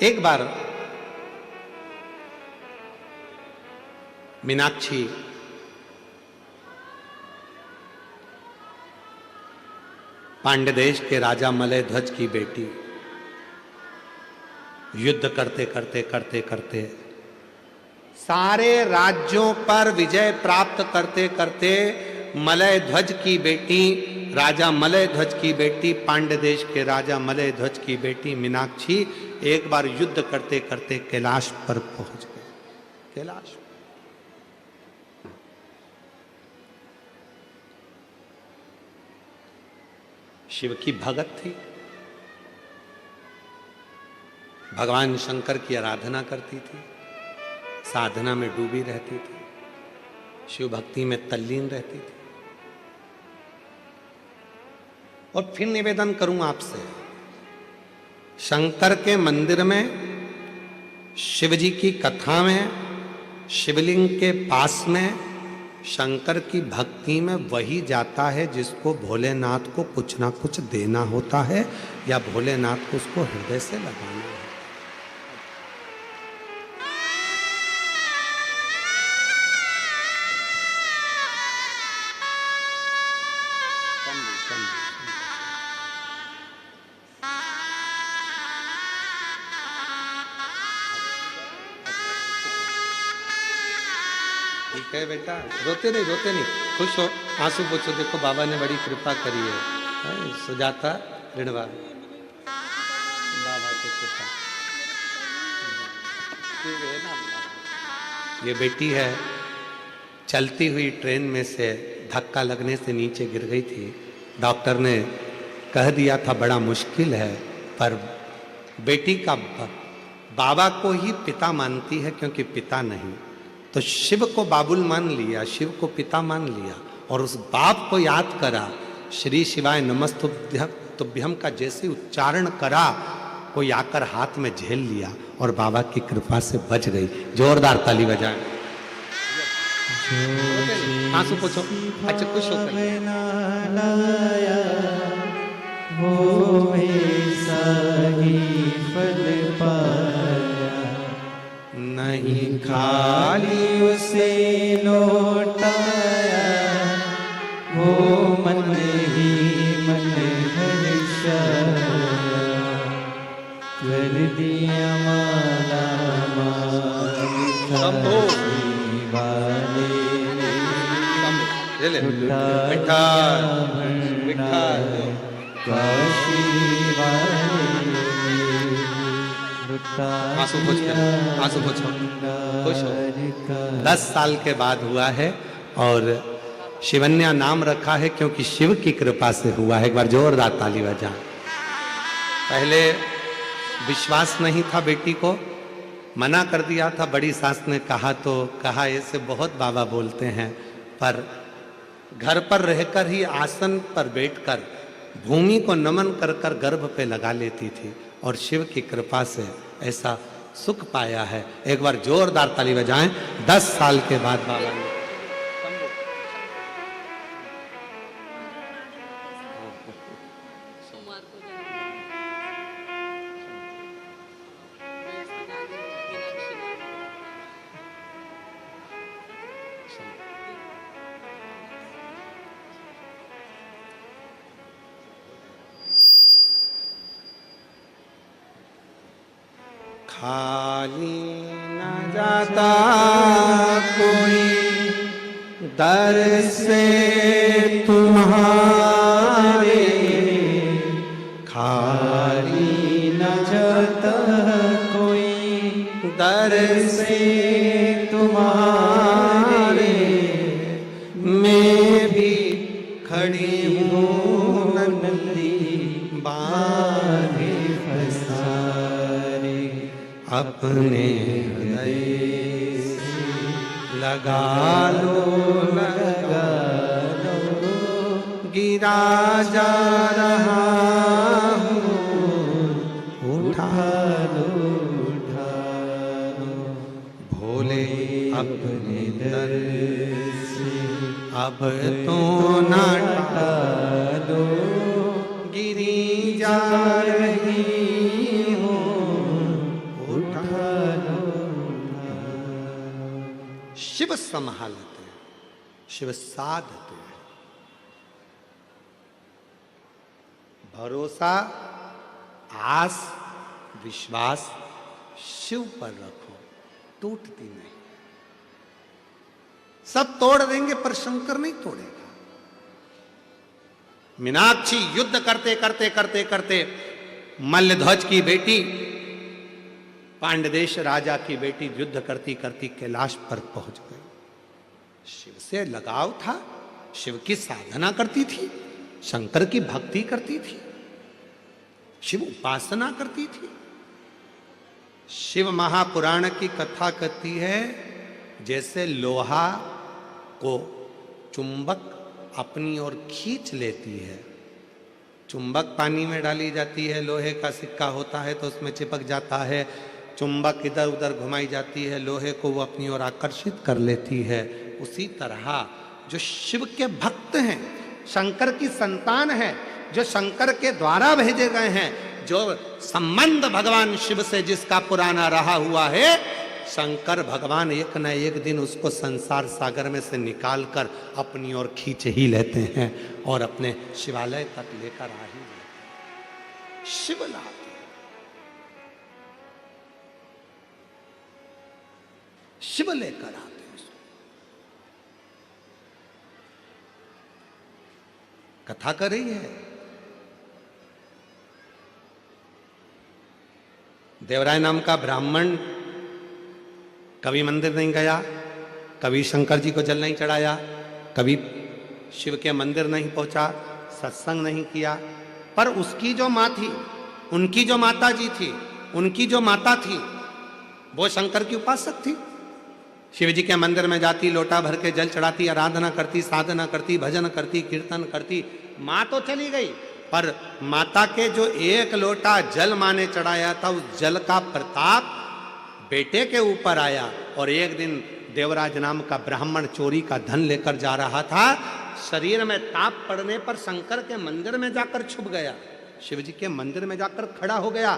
एक बार मीनाक्षी पांड्य देश के राजा मलय ध्वज की बेटी। युद्ध करते करते करते करते सारे राज्यों पर विजय प्राप्त करते करते मलय ध्वज की बेटी, राजा मलय ध्वज की बेटी, पांड्य देश के राजा मलय ध्वज की बेटी मीनाक्षी एक बार युद्ध करते करते कैलाश पर पहुंच गए। कैलाश शिव की भगत थी, भगवान शंकर की आराधना करती थी, साधना में डूबी रहती थी, शिव भक्ति में तल्लीन रहती थी। और फिर निवेदन करूं आपसे, शंकर के मंदिर में शिव जी की कथा में शिवलिंग के पास में शंकर की भक्ति में वही जाता है जिसको भोलेनाथ को कुछ ना कुछ देना होता है या भोलेनाथ को उसको हृदय से लगाना है। ठीक है बेटा, रोते नहीं, खुश हो, आंसू पोछो। देखो बाबा ने बड़ी कृपा करी है। सुजाता ऋणवा बाबा की कृपा। ये बेटी है, चलती हुई ट्रेन में से धक्का लगने से नीचे गिर गई थी। डॉक्टर ने कह दिया था बड़ा मुश्किल है, पर बेटी का बाबा को ही पिता मानती है क्योंकि पिता नहीं, तो शिव को बाबुल मान लिया, शिव को पिता मान लिया और उस बाप को याद करा। श्री शिवाय नमस्तुभ्यम का जैसे उच्चारण करा, कोई आकर हाथ में झेल लिया और बाबा की कृपा से बच गई। जोरदार ताली बजाएं। आंसू पोछो। अच्छा खुश होकर नहीं खाली उसे लौटाया, वो मन ही मन हर्षाया, कर दिया माला शंभो वाले काशी वाले। आंसू पोछो, खुश हो। 10 साल के बाद हुआ है और शिवन्या नाम रखा है क्योंकि शिव की कृपा से हुआ है। एक बार जोरदार ताली बजा। पहले विश्वास नहीं था, बेटी को मना कर दिया था। बड़ी सास ने कहा तो कहा, ऐसे बहुत बाबा बोलते हैं, पर घर पर रहकर ही आसन पर बैठकर भूमि को नमन कर कर गर्भ पे लगा लेती थी और शिव की कृपा से ऐसा सुख पाया है। एक बार जोरदार ताली बजाएं। 10 साल के बाद बाबा ने खाली न जाता कोई दर से तुम्हारे, खाली न जाता कोई दर से तुम्हारे, मैं भी खड़ी हूँ नंदी बांधे फसारे, अपने हृदय से लगा लो गिरा जा रहा हूँ, उठा लो भोले अपने दर से अब तो ना टालो, गिरी जा रही समाहलते हैं, शिव साधते हैं। भरोसा, आस, विश्वास शिव पर रखो, टूटती नहीं। सब तोड़ देंगे पर शंकर नहीं तोड़ेगा। मीनाक्षी युद्ध करते करते करते करते मल्लध्वज की बेटी, पांडदेश राजा की बेटी युद्ध करती करती कैलाश पर पहुंच गई। शिव से लगाव था, शिव की साधना करती थी, शंकर की भक्ति करती थी, शिव उपासना करती थी। शिव महापुराण की कथा कहती है जैसे लोहा को चुंबक अपनी ओर खींच लेती है। चुंबक पानी में डाली जाती है, लोहे का सिक्का होता है तो उसमें चिपक जाता है, चुंबक इधर उधर घुमाई जाती है, लोहे को वो अपनी ओर आकर्षित कर लेती है। उसी तरह जो शिव के भक्त हैं, शंकर की संतान है, जो शंकर के द्वारा भेजे गए हैं, जो संबंध भगवान शिव से जिसका पुराना रहा हुआ है, शंकर भगवान एक न एक दिन उसको संसार सागर में से निकालकर अपनी ओर खींच ही लेते हैं और अपने शिवालय तक लेकर आ ही जाते हैं। शिव लाते हैं, शिव लेकर आते हैं उसको। कथा कर रही है, देवराय नाम का ब्राह्मण कभी मंदिर नहीं गया, कभी शंकर जी को जल नहीं चढ़ाया, कभी शिव के मंदिर नहीं पहुंचा, सत्संग नहीं किया। पर उसकी जो माँ थी, उनकी जो माता जी थी, उनकी जो माता थी, वो शंकर की उपासक थी। शिव जी के मंदिर में जाती, लोटा भर के जल चढ़ाती, आराधना करती, साधना करती, भजन करती, कीर्तन करती। माँ तो चली गई, पर माता के जो एक लोटा जल माँ ने चढ़ाया था, उस जल का प्रताप बेटे के ऊपर आया। और एक दिन देवराज नाम का ब्राह्मण चोरी का धन लेकर जा रहा था, शरीर में ताप पड़ने पर शंकर के मंदिर में जाकर छुप गया, शिव जी के मंदिर में जाकर खड़ा हो गया,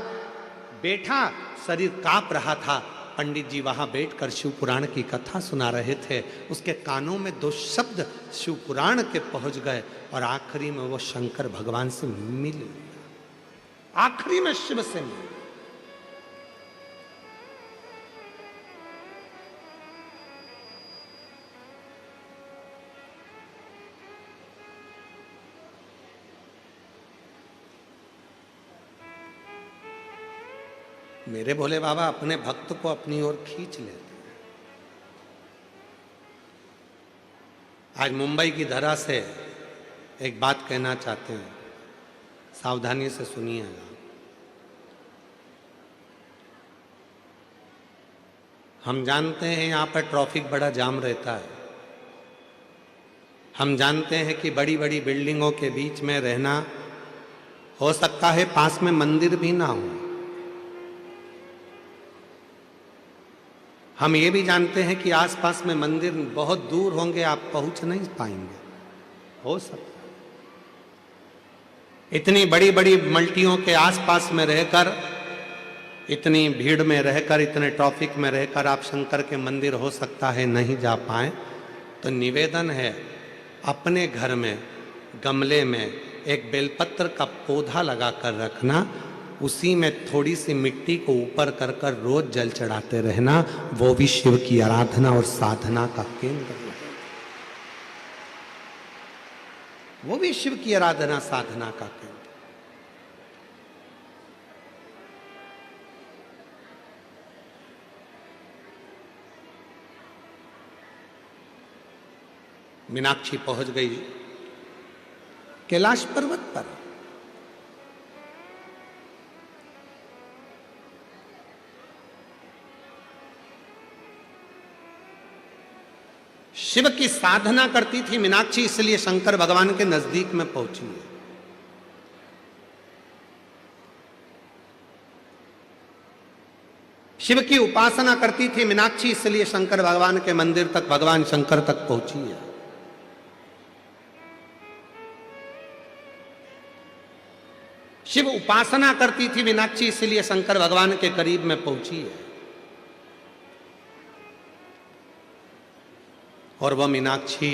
बैठा, शरीर कांप रहा था। पंडित जी वहां बैठकर शिव पुराण की कथा सुना रहे थे, उसके कानों में दो शब्द शिव पुराण के पहुंच गए और आखिरी में वो शंकर भगवान से मिल गया, आखिरी में शिव से मिल। मेरे भोले बाबा अपने भक्त को अपनी ओर खींच लेते हैं। आज मुंबई की धरा से एक बात कहना चाहते हैं, सावधानी से सुनिएगा। हम जानते हैं यहाँ पर ट्रैफिक बड़ा जाम रहता है, हम जानते हैं कि बड़ी बड़ी बिल्डिंगों के बीच में रहना, हो सकता है पास में मंदिर भी ना हो। हम ये भी जानते हैं कि आसपास में मंदिर बहुत दूर होंगे, आप पहुंच नहीं पाएंगे, हो सकता है। इतनी बड़ी बड़ी मल्टियों के आसपास में रहकर, इतनी भीड़ में रहकर, इतने ट्रैफिक में रहकर आप शंकर के मंदिर हो सकता है नहीं जा पाए। तो निवेदन है, अपने घर में गमले में एक बेलपत्र का पौधा लगा कर रखना, उसी में थोड़ी सी मिट्टी को ऊपर कर कर रोज जल चढ़ाते रहना, वो भी शिव की आराधना और साधना का केंद्र है। वो भी शिव की आराधना साधना का केंद्र। मीनाक्षी पहुंच गई कैलाश पर्वत पर। शिव की साधना करती थी मीनाक्षी, इसलिए शंकर भगवान के नजदीक में पहुंची है। शिव की उपासना करती थी मीनाक्षी, इसलिए शंकर भगवान के मंदिर तक, भगवान शंकर तक पहुंची है। शिव उपासना करती थी मीनाक्षी, इसलिए शंकर भगवान के करीब में पहुंची है। और वह मीनाक्षी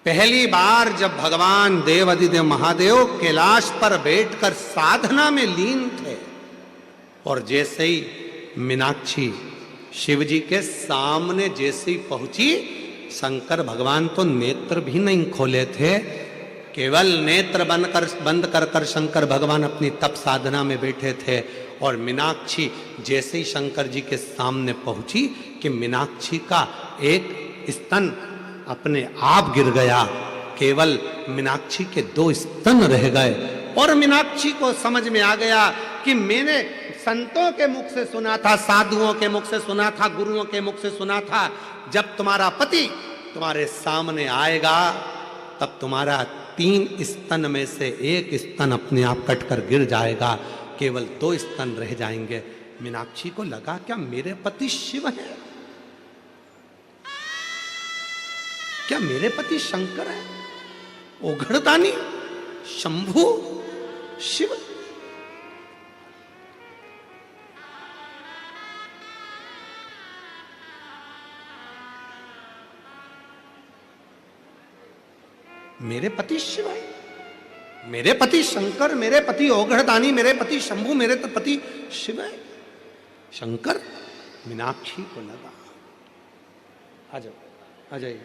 पहली बार जब भगवान देवाधिदेव महादेव कैलाश पर बैठकर साधना में लीन थे और जैसे ही मीनाक्षी शिव जी के सामने जैसे ही पहुंची, शंकर भगवान तो नेत्र भी नहीं खोले थे, केवल नेत्र बंद कर शंकर भगवान अपनी तप साधना में बैठे थे। और मीनाक्षी जैसे ही शंकर जी के सामने पहुंची कि मीनाक्षी का एक स्तन अपने आप गिर गया, केवल मीनाक्षी के 2 स्तन रह गए। और मीनाक्षी को समझ में आ गया कि मैंने संतों के मुख से सुना था, साधुओं के मुख से सुना था, गुरुओं के मुख से सुना था, जब तुम्हारा पति तुम्हारे सामने आएगा तब तुम्हारा 3 स्तन में से 1 स्तन अपने आप कटकर गिर जाएगा, केवल 2 स्तन रह जाएंगे। मीनाक्षी को लगा क्या मेरे पति शिव है, क्या मेरे पति शंकर है, ओघड़दानी, शंभु, शिव। मेरे पति शिव है, मेरे पति शंकर, मेरे पति ओघड़दानी, मेरे पति शंभु, मेरे तो पति शिव है, शंकर। मीनाक्षी को लगा। आ जाओ, आ जाइए।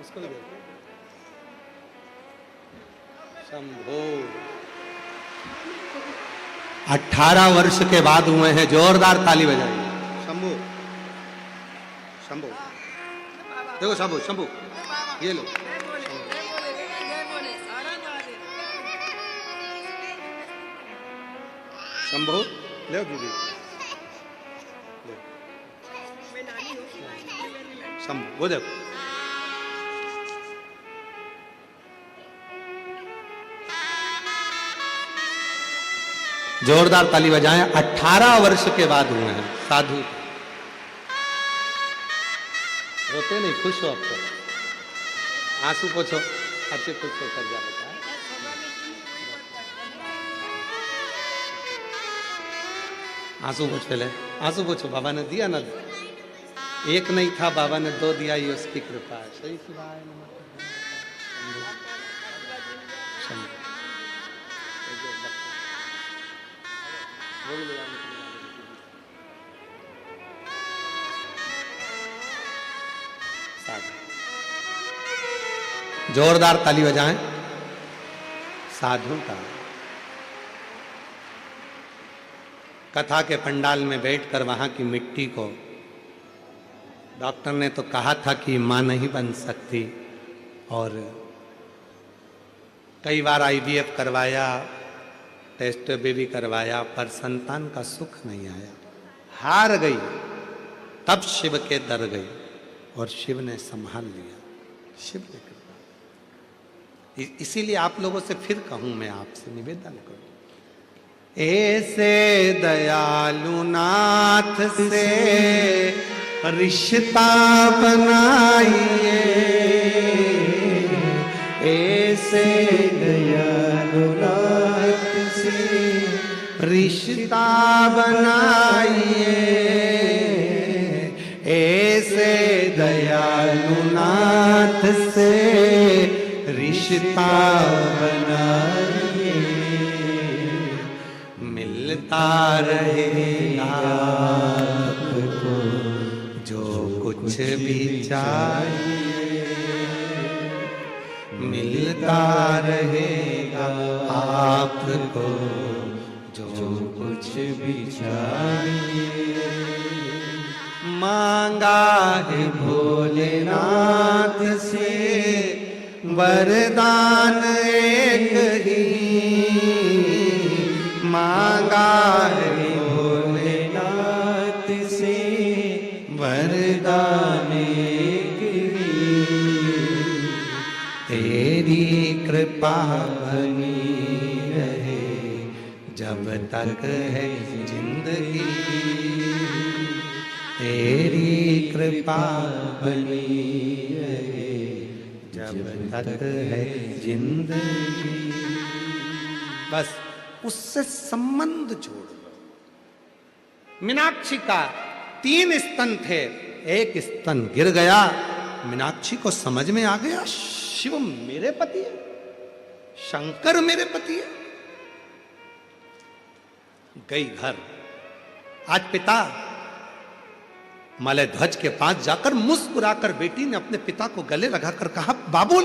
उसको भी देखो। शंभो 18 वर्ष के बाद हुए हैं, जोरदार ताली बजाइए। शंभो, शंभो, देखो शंभो, शंभो, ये लो। शंभो ले दीदी, शंभो वो देखो। जोरदार ताली बजाएं। 18 वर्ष के बाद हुए हैं साधु। रोते नहीं, खुश हो अब तो, आंसू पोछो, अच्छे खुश होकर जा बेटा। आंसू पोछ, पहले आंसू पोछो। बाबा ने दिया ना, 1 नहीं था, बाबा ने 2 दिया, ये उसकी कृपा है। सही शिवाय नमः। जोरदार ताली बजाएं साधु का। कथा के पंडाल में बैठकर वहां की मिट्टी को डॉक्टर ने तो कहा था कि मां नहीं बन सकती, और कई बार IVF करवाया, टेस्ट बेबी करवाया, पर संतान का सुख नहीं आया, हार गई। तब शिव के दर गई और शिव ने संभाल लिया। शिव ने कृपा। इसीलिए आप लोगों से फिर कहूं, मैं आपसे निवेदन करूं, ऐसे दयालु नाथ से रिश्ता बनाइए, ऐसे दयालु नाथ से रिश्ता बनाइए, ऐसे दयालु नाथ से रिश्ता बनाइए, मिलता रहेगा आपको जो कुछ भी चाहिए, मिलता रहेगा आपको जो कुछ भी चाहिए। मांगा है भोलेनाथ से वरदान एक ही, मांगा है भोलेनाथ से वरदान एक ही, तेरी कृपा बनी रहे जब तक है जिंदगी, तेरी कृपा बनी रहे जब तक है जिंदगी। बस उससे संबंध जोड़ लो। मीनाक्षी का 3 स्तन थे, एक स्तन गिर गया। मीनाक्षी को समझ में आ गया शिव मेरे पति है, शंकर मेरे पति है। गई घर। आज पिता मलयध्वज के पास जाकर मुस्कुराकर बेटी ने अपने पिता को गले लगाकर कहा, बाबुल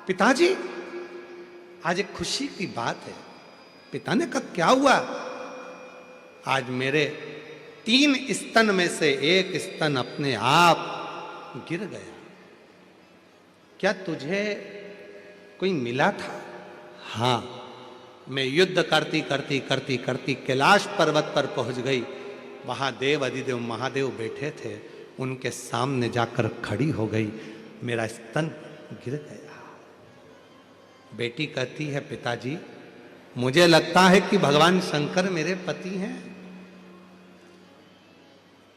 पिताजी आज एक खुशी की बात है। पिता ने कहा, क्या हुआ? आज मेरे 3 स्तन में से एक स्तन अपने आप गिर गया। क्या तुझे कोई मिला था? हां, मैं युद्ध करती कैलाश पर्वत पर पहुंच गई। वहां देव अधिदेव महादेव बैठे थे, उनके सामने जाकर खड़ी हो गई, मेरा स्तन गिर गया। बेटी कहती है, पिताजी मुझे लगता है कि भगवान शंकर मेरे पति हैं,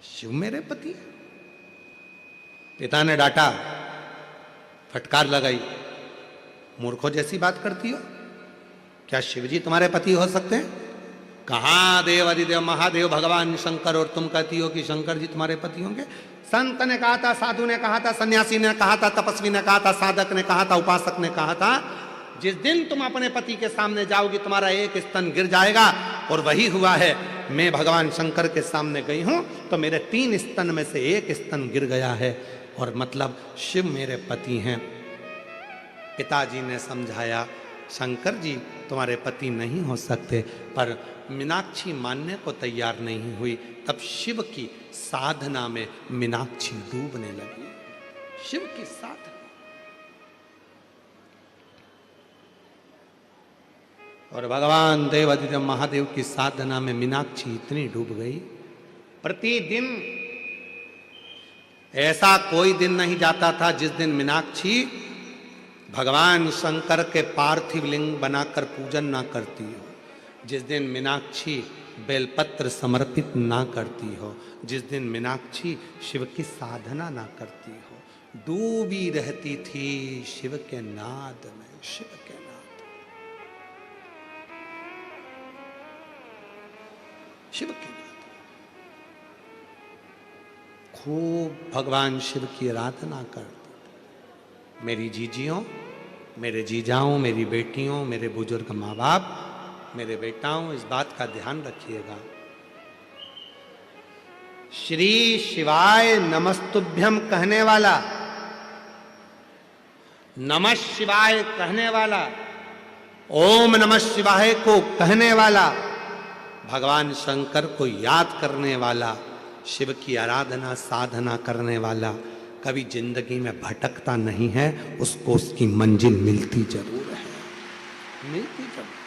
शिव मेरे पति है। पिता ने डांटा, फटकार लगाई, मूर्खों जैसी बात करती हो, क्या शिवजी तुम्हारे पति हो सकते हैं? कहां देव अधिदेव महादेव भगवान शंकर और तुम कहती हो कि शंकर जी तुम्हारे पति होंगे? संत ने कहा था, साधु ने कहा था, सन्यासी ने कहा था, तपस्वी ने कहा था, साधक ने कहा था, उपासक ने कहा था, जिस दिन तुम अपने पति के सामने जाओगी तुम्हारा एक स्तन गिर जाएगा। और वही हुआ है। मैं भगवान शंकर के सामने गई हूं तो मेरे 3 स्तन में से एक स्तन गिर गया है, और मतलब शिव मेरे पति हैं। पिताजी ने समझाया, शंकर जी तुम्हारे पति नहीं हो सकते, पर मीनाक्षी मानने को तैयार नहीं हुई। तब शिव की साधना में मीनाक्षी डूबने लगी। शिव की साधना, और भगवान देव अधिदेव महादेव की साधना में मीनाक्षी इतनी डूब गई। प्रतिदिन ऐसा कोई दिन नहीं जाता था जिस दिन मीनाक्षी भगवान शंकर के पार्थिव लिंग बनाकर पूजन ना करती हो, जिस दिन मीनाक्षी बेलपत्र समर्पित ना करती हो, जिस दिन मीनाक्षी शिव की साधना ना करती हो। डूबी रहती थी शिव के नाद में, शिव के नाद। शिव की नाद, खूब भगवान शिव की आराधना करते। मेरी जीजियों, मेरे जीजाओं, मेरी बेटियों, मेरे बुजुर्ग माँ बाप, मेरे बेटाओं, इस बात का ध्यान रखिएगा। श्री शिवाय नमस्तुभ्यम कहने वाला, नमः शिवाय कहने वाला, ओम नमः शिवाय को कहने वाला, भगवान शंकर को याद करने वाला, शिव की आराधना साधना करने वाला कभी जिंदगी में भटकता नहीं है। उसको उसकी मंजिल मिलती जरूर है, मिलती जरूर।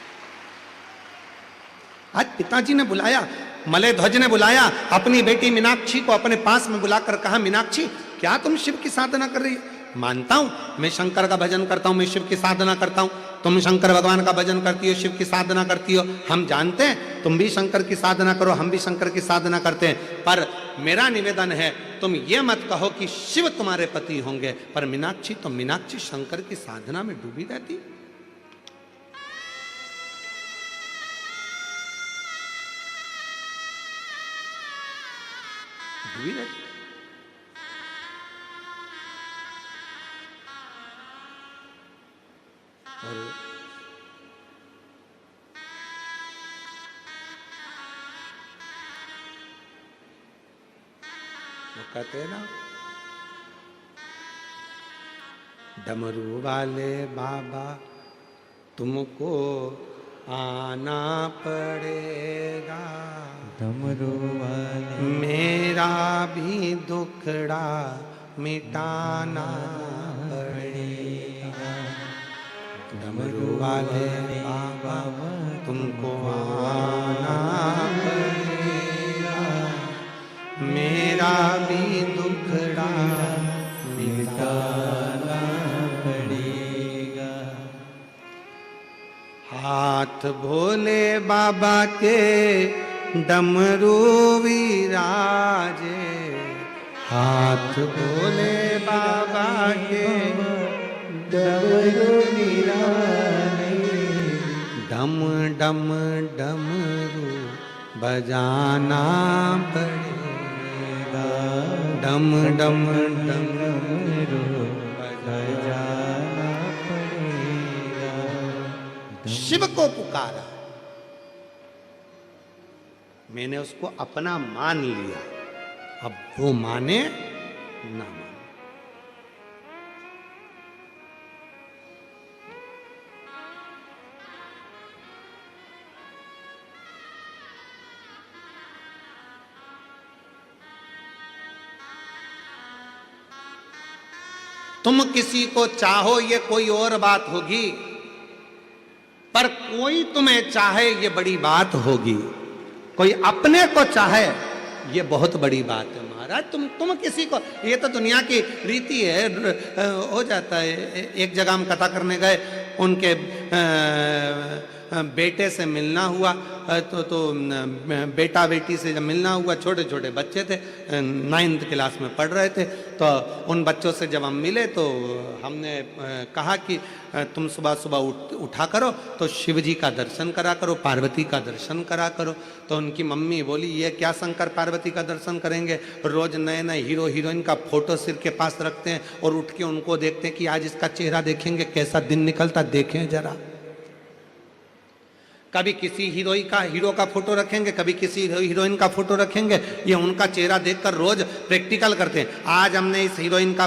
आज पिताजी ने बुलाया, मलयध्वज ने बुलाया अपनी बेटी मीनाक्षी को अपने पास में बुलाकर कहा, मीनाक्षी क्या तुम शिव की साधना कर रही हो? मानता हूं मैं शंकर का भजन करता हूं, मैं शिव की साधना करता हूं, तुम शंकर भगवान का भजन करती हो, शिव की साधना करती हो, हम जानते हैं तुम भी शंकर की साधना करो, हम भी शंकर की साधना करते हैं, पर मेरा निवेदन है तुम ये मत कहो कि शिव तुम्हारे पति होंगे। पर मीनाक्षी तो मीनाक्षी शंकर की साधना में डूबी रहती, डूबी रहती। और वो कहते हैं ना, डमरू वाले बाबा तुमको आना पड़ेगा, डमरू वाले मेरा भी दुखड़ा मिटाना पड़ेगा। डमरू वाले बाबा तुमको आना पड़ेगा, मेरा भी दुखड़ा मिटाना पड़ेगा। हाथ भोले बाबा के डमरू विराजे, हाथ बोले बाबा के डमरू निराले, डम डम डमरू बजाना पड़ेगा, डम डम डमरू बजाना पड़ेगा। शिव को पुकारा, मैंने उसको अपना मान लिया, अब वो माने ना माने। तुम किसी को चाहो ये कोई और बात होगी, पर कोई तुम्हें चाहे ये बड़ी बात होगी। कोई अपने को चाहे ये बहुत बड़ी बात है महाराज। तुम किसी को, ये तो दुनिया की रीति है, हो जाता है। एक जगह हम कथा करने गए, उनके बेटे से मिलना हुआ, तो बेटा बेटी से जब मिलना हुआ, छोटे छोटे बच्चे थे, 9th क्लास में पढ़ रहे थे। तो उन बच्चों से जब हम मिले तो हमने कहा कि तुम सुबह सुबह उठा करो तो शिव जी का दर्शन करा करो, पार्वती का दर्शन करा करो। तो उनकी मम्मी बोली ये क्या शंकर पार्वती का दर्शन करेंगे, रोज नए नए हीरो हीरोइन का फोटो सिर के पास रखते हैं और उठ के उनको देखते हैं कि आज इसका चेहरा देखेंगे कैसा दिन निकलता, देखें जरा। कभी किसी हीरो का फोटो रखेंगे, कभी किसी हीरोइन का फोटो रखेंगे, ये उनका चेहरा देखकर रोज प्रैक्टिकल करते हैं। आज हमने इस हीरोइन का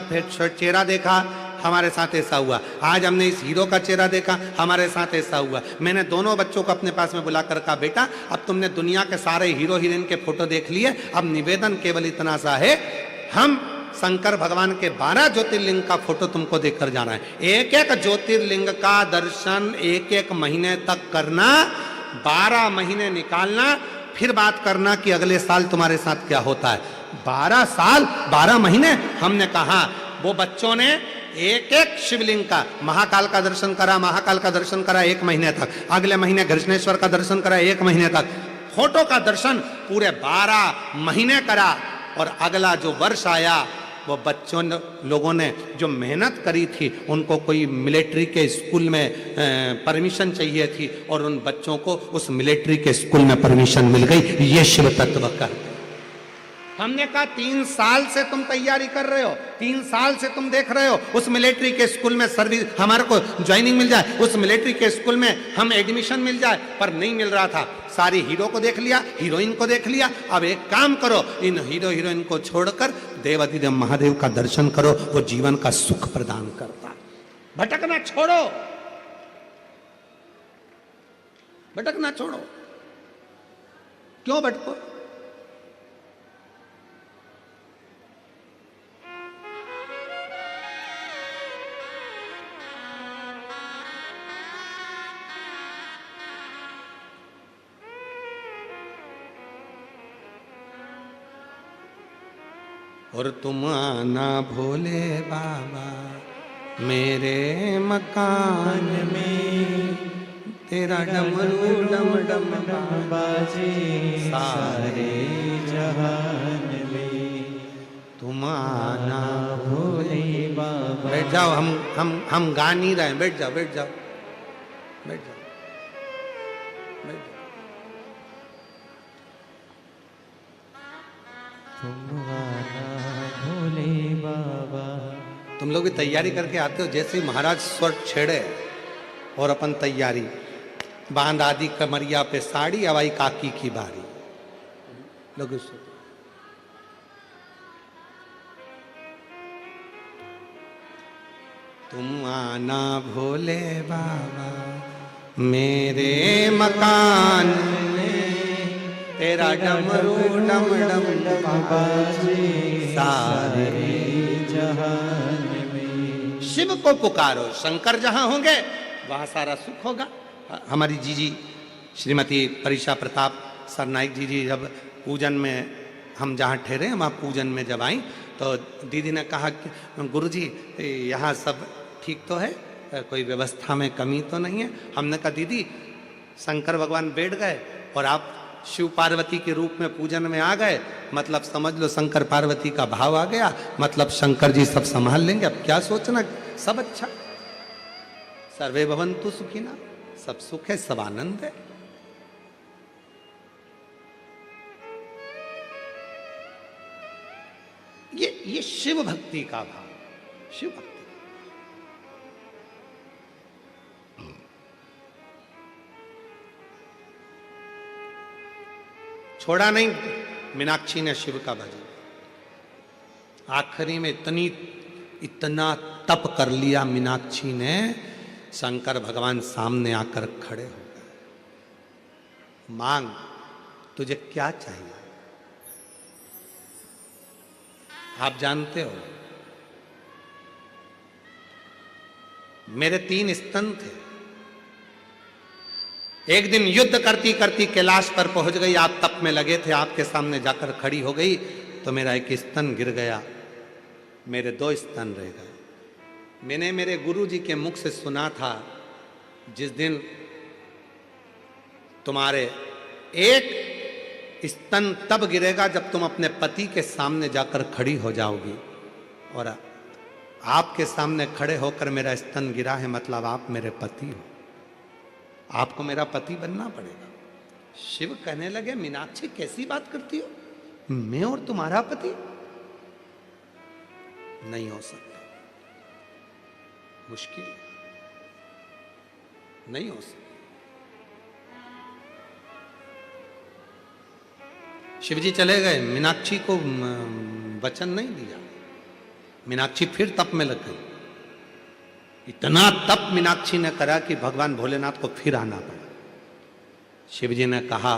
चेहरा देखा, हमारे साथ ऐसा हुआ। आज हमने इस हीरो का चेहरा देखा, हमारे साथ ऐसा हुआ। मैंने दोनों बच्चों को अपने पास में बुलाकर कहा, बेटा अब तुमने दुनिया के सारे हीरो हीरोइन के फोटो देख लिए, अब निवेदन केवल इतना सा है, हम शंकर भगवान के 12 ज्योतिर्लिंग का फोटो तुमको देखकर जाना है। एक एक ज्योतिर्लिंग का दर्शन 1-1 महीने तक करना, 12 महीने निकालना, फिर बात करना कि अगले साल तुम्हारे साथ क्या होता है। 12 साल 12 महीने हमने कहा। वो बच्चों ने एक एक शिवलिंग का, महाकाल का दर्शन करा, महाकाल का दर्शन करा 1 महीने तक, अगले महीने घृष्णेश्वर का दर्शन करा 1 महीने तक, फोटो का दर्शन पूरे 12 महीने करा। और अगला जो वर्ष आया, वो बच्चों लोगों ने जो मेहनत करी थी, उनको कोई मिलिट्री के स्कूल में परमिशन चाहिए थी और उन बच्चों को उस मिलिट्री के स्कूल में परमिशन मिल गई। ये शिव तत्व का। हमने कहा 3 साल से तुम तैयारी कर रहे हो, 3 साल से तुम देख रहे हो उस मिलिट्री के स्कूल में सर्विस, हमारे को ज्वाइनिंग मिल जाए, उस मिलिट्री के स्कूल में हम एडमिशन मिल जाए, पर नहीं मिल रहा था। सारी हीरो को देख लिया, हीरोइन को देख लिया, अब एक काम करो, इन हीरो हीरोइन को छोड़कर देवाधिदेव महादेव का दर्शन करो, वो जीवन का सुख प्रदान करता। भटकना छोड़ो, भटकना छोड़ो। क्यों भटको? और तुम आना भोले बाबा मेरे मकान में, तेरा डमरू डम डम बाजे सारे जहान में। तुम आना भोले बाबा। बैठ जाओ, हम गा नहीं रहे, बैठ जाओ बैठ जाओ बैठ जाओ बैठ जाओ। तुम आना भोले बाबा। तुम लोग भी तैयारी करके आते हो, जैसे ही महाराज स्वर छेड़े और अपन तैयारी, बांध आदि कमरिया पे साड़ी, अवाई काकी की बारी। लोग तुम आना भोले बाबा मेरे मकान में, तेरा डमरू डम डम बाजे सारे जहान में। शिव को पुकारो, शंकर जहां होंगे वहां सारा सुख होगा। हमारी जीजी श्रीमती परीक्षा प्रताप सरनाइक जी जब पूजन में, हम जहाँ ठहरे वहाँ पूजन में जब आई, तो दीदी ने कहा कि गुरुजी यहाँ सब ठीक तो है, कोई व्यवस्था में कमी तो नहीं है। हमने कहा दीदी शंकर भगवान बैठ गए और आप शिव पार्वती के रूप में पूजन में आ गए, मतलब समझ लो शंकर पार्वती का भाव आ गया, मतलब शंकर जी सब संभाल लेंगे। अब क्या सोचना, सब अच्छा, सर्वे भवन्तु सुखिना, सब सुख है, सब आनंद है। ये शिव भक्ति का भाव, शिव भक्ति। छोड़ा नहीं मीनाक्षी ने शिव का भजन। आखिरी में इतना तप कर लिया मीनाक्षी ने, शंकर भगवान सामने आकर खड़े हो गए। मांग, तुझे क्या चाहिए? आप जानते हो मेरे 3 स्तन थे, एक दिन युद्ध करती करती कैलाश पर पहुंच गई, आप तप में लगे थे, आपके सामने जाकर खड़ी हो गई तो मेरा एक स्तन गिर गया, मेरे 2 स्तन रह गए। मैंने मेरे गुरुजी के मुख से सुना था, जिस दिन तुम्हारे एक स्तन तब गिरेगा जब तुम अपने पति के सामने जाकर खड़ी हो जाओगी, और आपके सामने खड़े होकर मेरा स्तन गिरा है, मतलब आप मेरे पति हो, आपको मेरा पति बनना पड़ेगा। शिव कहने लगे, मीनाक्षी कैसी बात करती हो, मैं और तुम्हारा पति? नहीं हो सकता, मुश्किल, नहीं हो सकता। शिवजी चले गए, मीनाक्षी को वचन नहीं दिया। मीनाक्षी फिर तप में लग गई। इतना तप मीनाक्षी ने करा कि भगवान भोलेनाथ को फिर आना पड़ा। शिवजी ने कहा,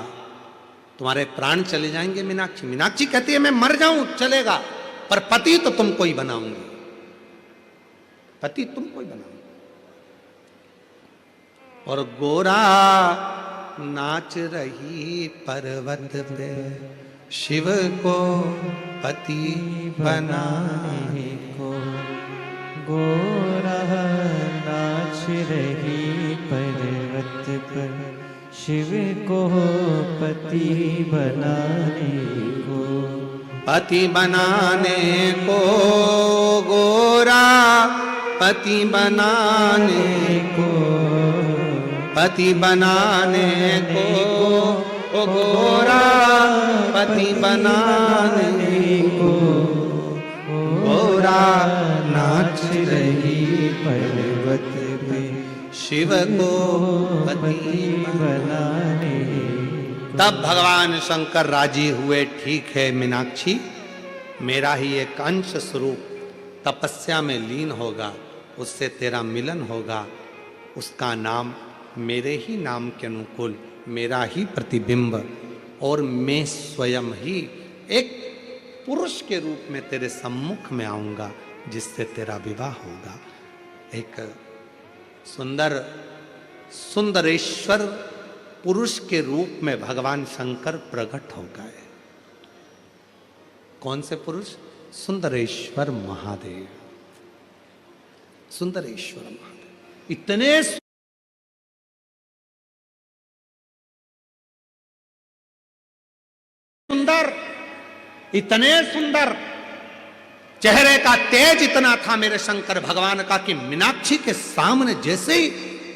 तुम्हारे प्राण चले जाएंगे मीनाक्षी। मीनाक्षी कहती है, मैं मर जाऊं चलेगा, पर पति तो तुमको ही बनाऊंगी, पति तुमको ही बनाऊंगी। और गोरा नाच रही पर्वत पे, शिव को पति बनाने को। गोरा नाच रही पर्वत पर, शिव को पति बनाने को। पति बनाने को गोरा, पति बनाने को, पति बनाने को ओ गोरा, पति बनाने को। गोरा नाच रही पर्वत पे, शिव को पति बनाने। तब भगवान शंकर राजी हुए, ठीक है मीनाक्षी, मेरा ही एक अंश स्वरूप तपस्या में लीन होगा, उससे तेरा मिलन होगा, उसका नाम मेरे ही नाम के अनुकूल, मेरा ही प्रतिबिंब, और मैं स्वयं ही एक पुरुष के रूप में तेरे सम्मुख में आऊंगा, जिससे तेरा विवाह होगा। एक सुंदर सुंदरेश्वर पुरुष के रूप में भगवान शंकर प्रकट हो गए। कौन से पुरुष? सुंदरेश्वर महादेव। सुंदरेश्वर महादेव इतने सुंदर, इतने सुंदर, चेहरे का तेज इतना था मेरे शंकर भगवान का कि मीनाक्षी के सामने जैसे ही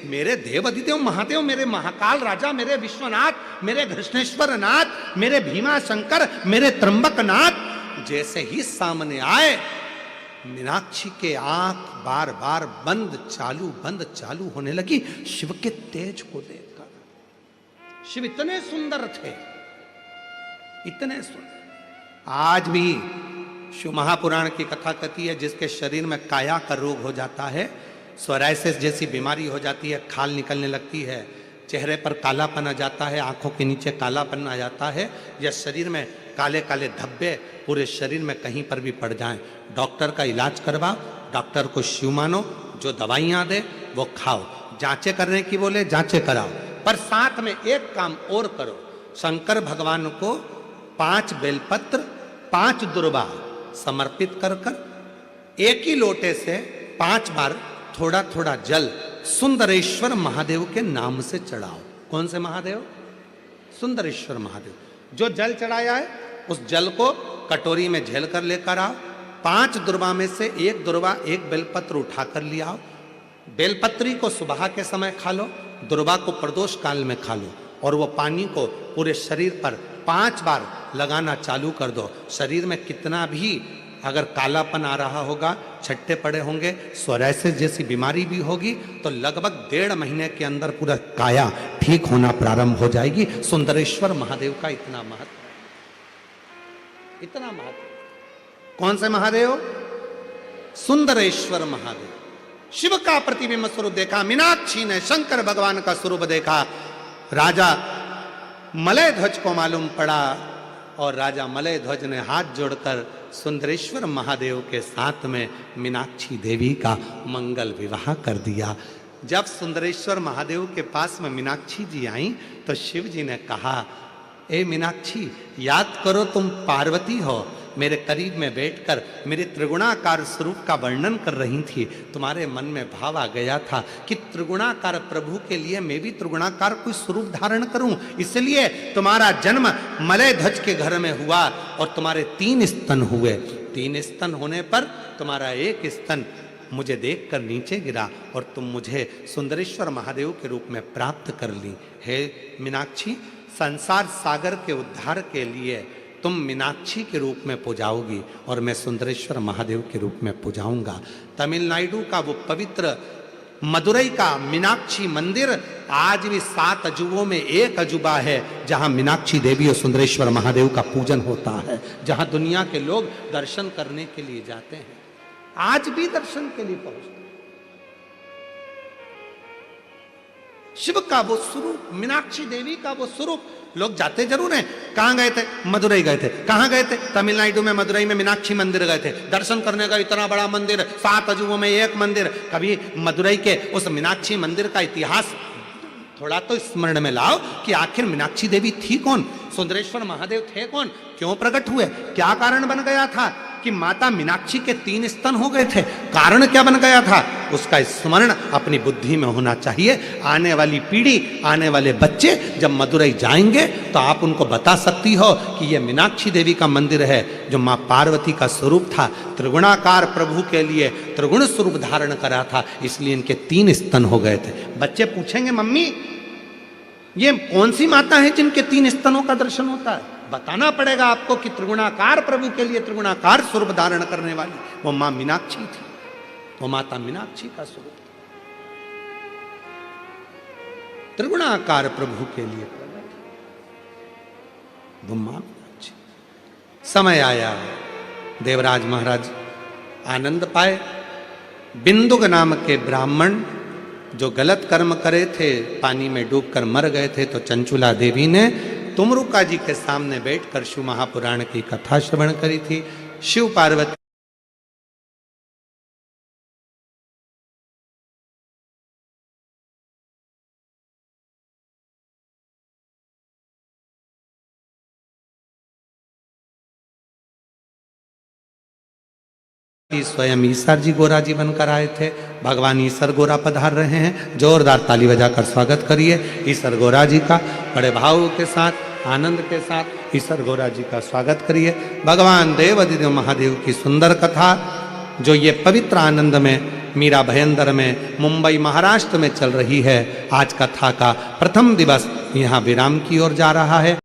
मेरे देवाधिदेव महादेव, मेरे महाकाल राजा, मेरे विश्वनाथ, मेरे घृष्णेश्वर नाथ, मेरे भीमा शंकर, मेरे त्र्यंबक नाथ जैसे ही सामने आए, मीनाक्षी के आंख बार बार बंद चालू होने लगी शिव के तेज को देखकर। शिव इतने सुंदर थे, इतने सुंदर। आज भी शिव महापुराण की कथा कहती है, जिसके शरीर में काया का रोग हो जाता है, सोराइसिस जैसी बीमारी हो जाती है, खाल निकलने लगती है, चेहरे पर कालापन आ जाता है, आंखों के नीचे कालापन आ जाता है, या शरीर में काले काले धब्बे पूरे शरीर में कहीं पर भी पड़ जाएं, डॉक्टर का इलाज करवाओ, डॉक्टर को शिव मानो, जो दवाइयाँ दे वो खाओ, जांचें करने की बोले जांचें कराओ, पर साथ में एक काम और करो, शंकर भगवान को 5 बेलपत्र 5 दुर्वा समर्पित कर कर एक ही लोटे से 5 बार थोड़ा थोड़ा जल सुंदरेश्वर महादेव के नाम से चढ़ाओ। कौन से महादेव? सुंदरेश्वर महादेव, जो जल चढ़ाया है उस जल को कटोरी में झेल कर लेकर आओ। 5 दुर्वा में से 1 दुर्वा 1 बेलपत्र उठा कर ले आओ। बेलपत्री को सुबह के समय खा लो, दुर्वा को प्रदोष काल में खा लो, और वो पानी को पूरे शरीर पर 5 बार लगाना चालू कर दो। शरीर में कितना भी अगर कालापन आ रहा होगा, छट्टे पड़े होंगे, सोरायसिस जैसी बीमारी भी होगी, तो लगभग 1.5 महीने के अंदर पूरा काया ठीक होना प्रारंभ हो जाएगी। सुंदरेश्वर महादेव का इतना महत्व, इतना महत्व। कौन से महादेव? सुंदरेश्वर महादेव। शिव का प्रतिबिंब स्वरूप देखा, मीनाक्षी ने शंकर भगवान का स्वरूप देखा। राजा मलय ध्वज को मालूम पड़ा और राजा मलय ध्वज ने हाथ जोड़कर सुंदरेश्वर महादेव के साथ में मीनाक्षी देवी का मंगल विवाह कर दिया। जब सुंदरेश्वर महादेव के पास में मीनाक्षी जी आई तो शिव जी ने कहा, ए मीनाक्षी, याद करो तुम पार्वती हो, मेरे करीब में बैठकर मेरे त्रिगुणाकार स्वरूप का वर्णन कर रही थी। तुम्हारे मन में भाव आ गया था कि त्रिगुणाकार प्रभु के लिए मैं भी त्रिगुणाकार कोई स्वरूप धारण करूं, इसलिए तुम्हारा जन्म मलय ध्वज के घर में हुआ और तुम्हारे 3 स्तन हुए। 3 स्तन होने पर तुम्हारा 1 स्तन मुझे देखकर नीचे गिरा और तुम मुझे सुंदरेश्वर महादेव के रूप में प्राप्त कर ली। हे मीनाक्षी, संसार सागर के उद्धार के लिए तुम मीनाक्षी के रूप में पूजाओगी और मैं सुंदरेश्वर महादेव के रूप में पूजाऊंगा। तमिलनाडु का वो पवित्र मदुरई का मीनाक्षी मंदिर आज भी 7 अजूबों में एक अजूबा है, जहां मीनाक्षी देवी और सुंदरेश्वर महादेव का पूजन होता है, जहां दुनिया के लोग दर्शन करने के लिए जाते हैं, आज भी दर्शन के लिए पहुंचते हैं। शिव का वो स्वरूप, मीनाक्षी देवी का वो स्वरूप, लोग जाते जरूर हैं। कहां गए थे? मदुरई गए थे। कहां गए थे? तमिलनाडु में मदुरई में मीनाक्षी मंदिर गए थे दर्शन करने का। इतना बड़ा मंदिर, 7 अजूबों में एक मंदिर। कभी मदुरई के उस मीनाक्षी मंदिर का इतिहास थोड़ा तो स्मरण में लाओ कि आखिर मीनाक्षी देवी थी कौन, सुंदरेश्वर महादेव थे कौन, क्यों प्रकट हुए, क्या कारण बन गया था कि माता मीनाक्षी के 3 स्तन हो गए थे, कारण क्या बन गया था, उसका स्मरण अपनी बुद्धि में होना चाहिए। आने वाली पीढ़ी, आने वाले बच्चे जब मदुरई जाएंगे तो आप उनको बता सकती हो कि यह मीनाक्षी देवी का मंदिर है, जो माँ पार्वती का स्वरूप था, त्रिगुणाकार प्रभु के लिए त्रिगुण स्वरूप धारण करा था, इसलिए इनके 3 स्तन हो गए थे। बच्चे पूछेंगे, मम्मी ये कौन सी माता है जिनके 3 स्तनों का दर्शन होता है? बताना पड़ेगा आपको कि त्रिगुणाकार प्रभु के लिए त्रिगुणाकार स्वरूप धारण करने वाली वो मां मीनाक्षी थी, वो माता मीनाक्षी का स्वरूप था। त्रिगुणाकार प्रभु के लिए वो मां मीनाक्षी। समय आया, देवराज महाराज आनंद पाए। बिंदुक नाम के ब्राह्मण जो गलत कर्म करे थे, पानी में डूबकर मर गए थे, तो चंचुला देवी ने तुमरुका जी के सामने बैठकर शिव महापुराण की कथा श्रवण करी थी। शिव पार्वती स्वयं ईसर जी गोरा जी बनकर आए थे। भगवान ईसर गोरा पधार रहे हैं, जोरदार ताली बजाकर स्वागत करिए ईसर गोरा जी का। बड़े भाव के साथ, आनंद के साथ ईसर गोरा जी का स्वागत करिए। भगवान देवादिदेव महादेव की सुंदर कथा जो ये पवित्र आनंद में मीरा भयंदर में मुंबई महाराष्ट्र में चल रही है, आज कथा का प्रथम दिवस यहाँ विराम की ओर जा रहा है।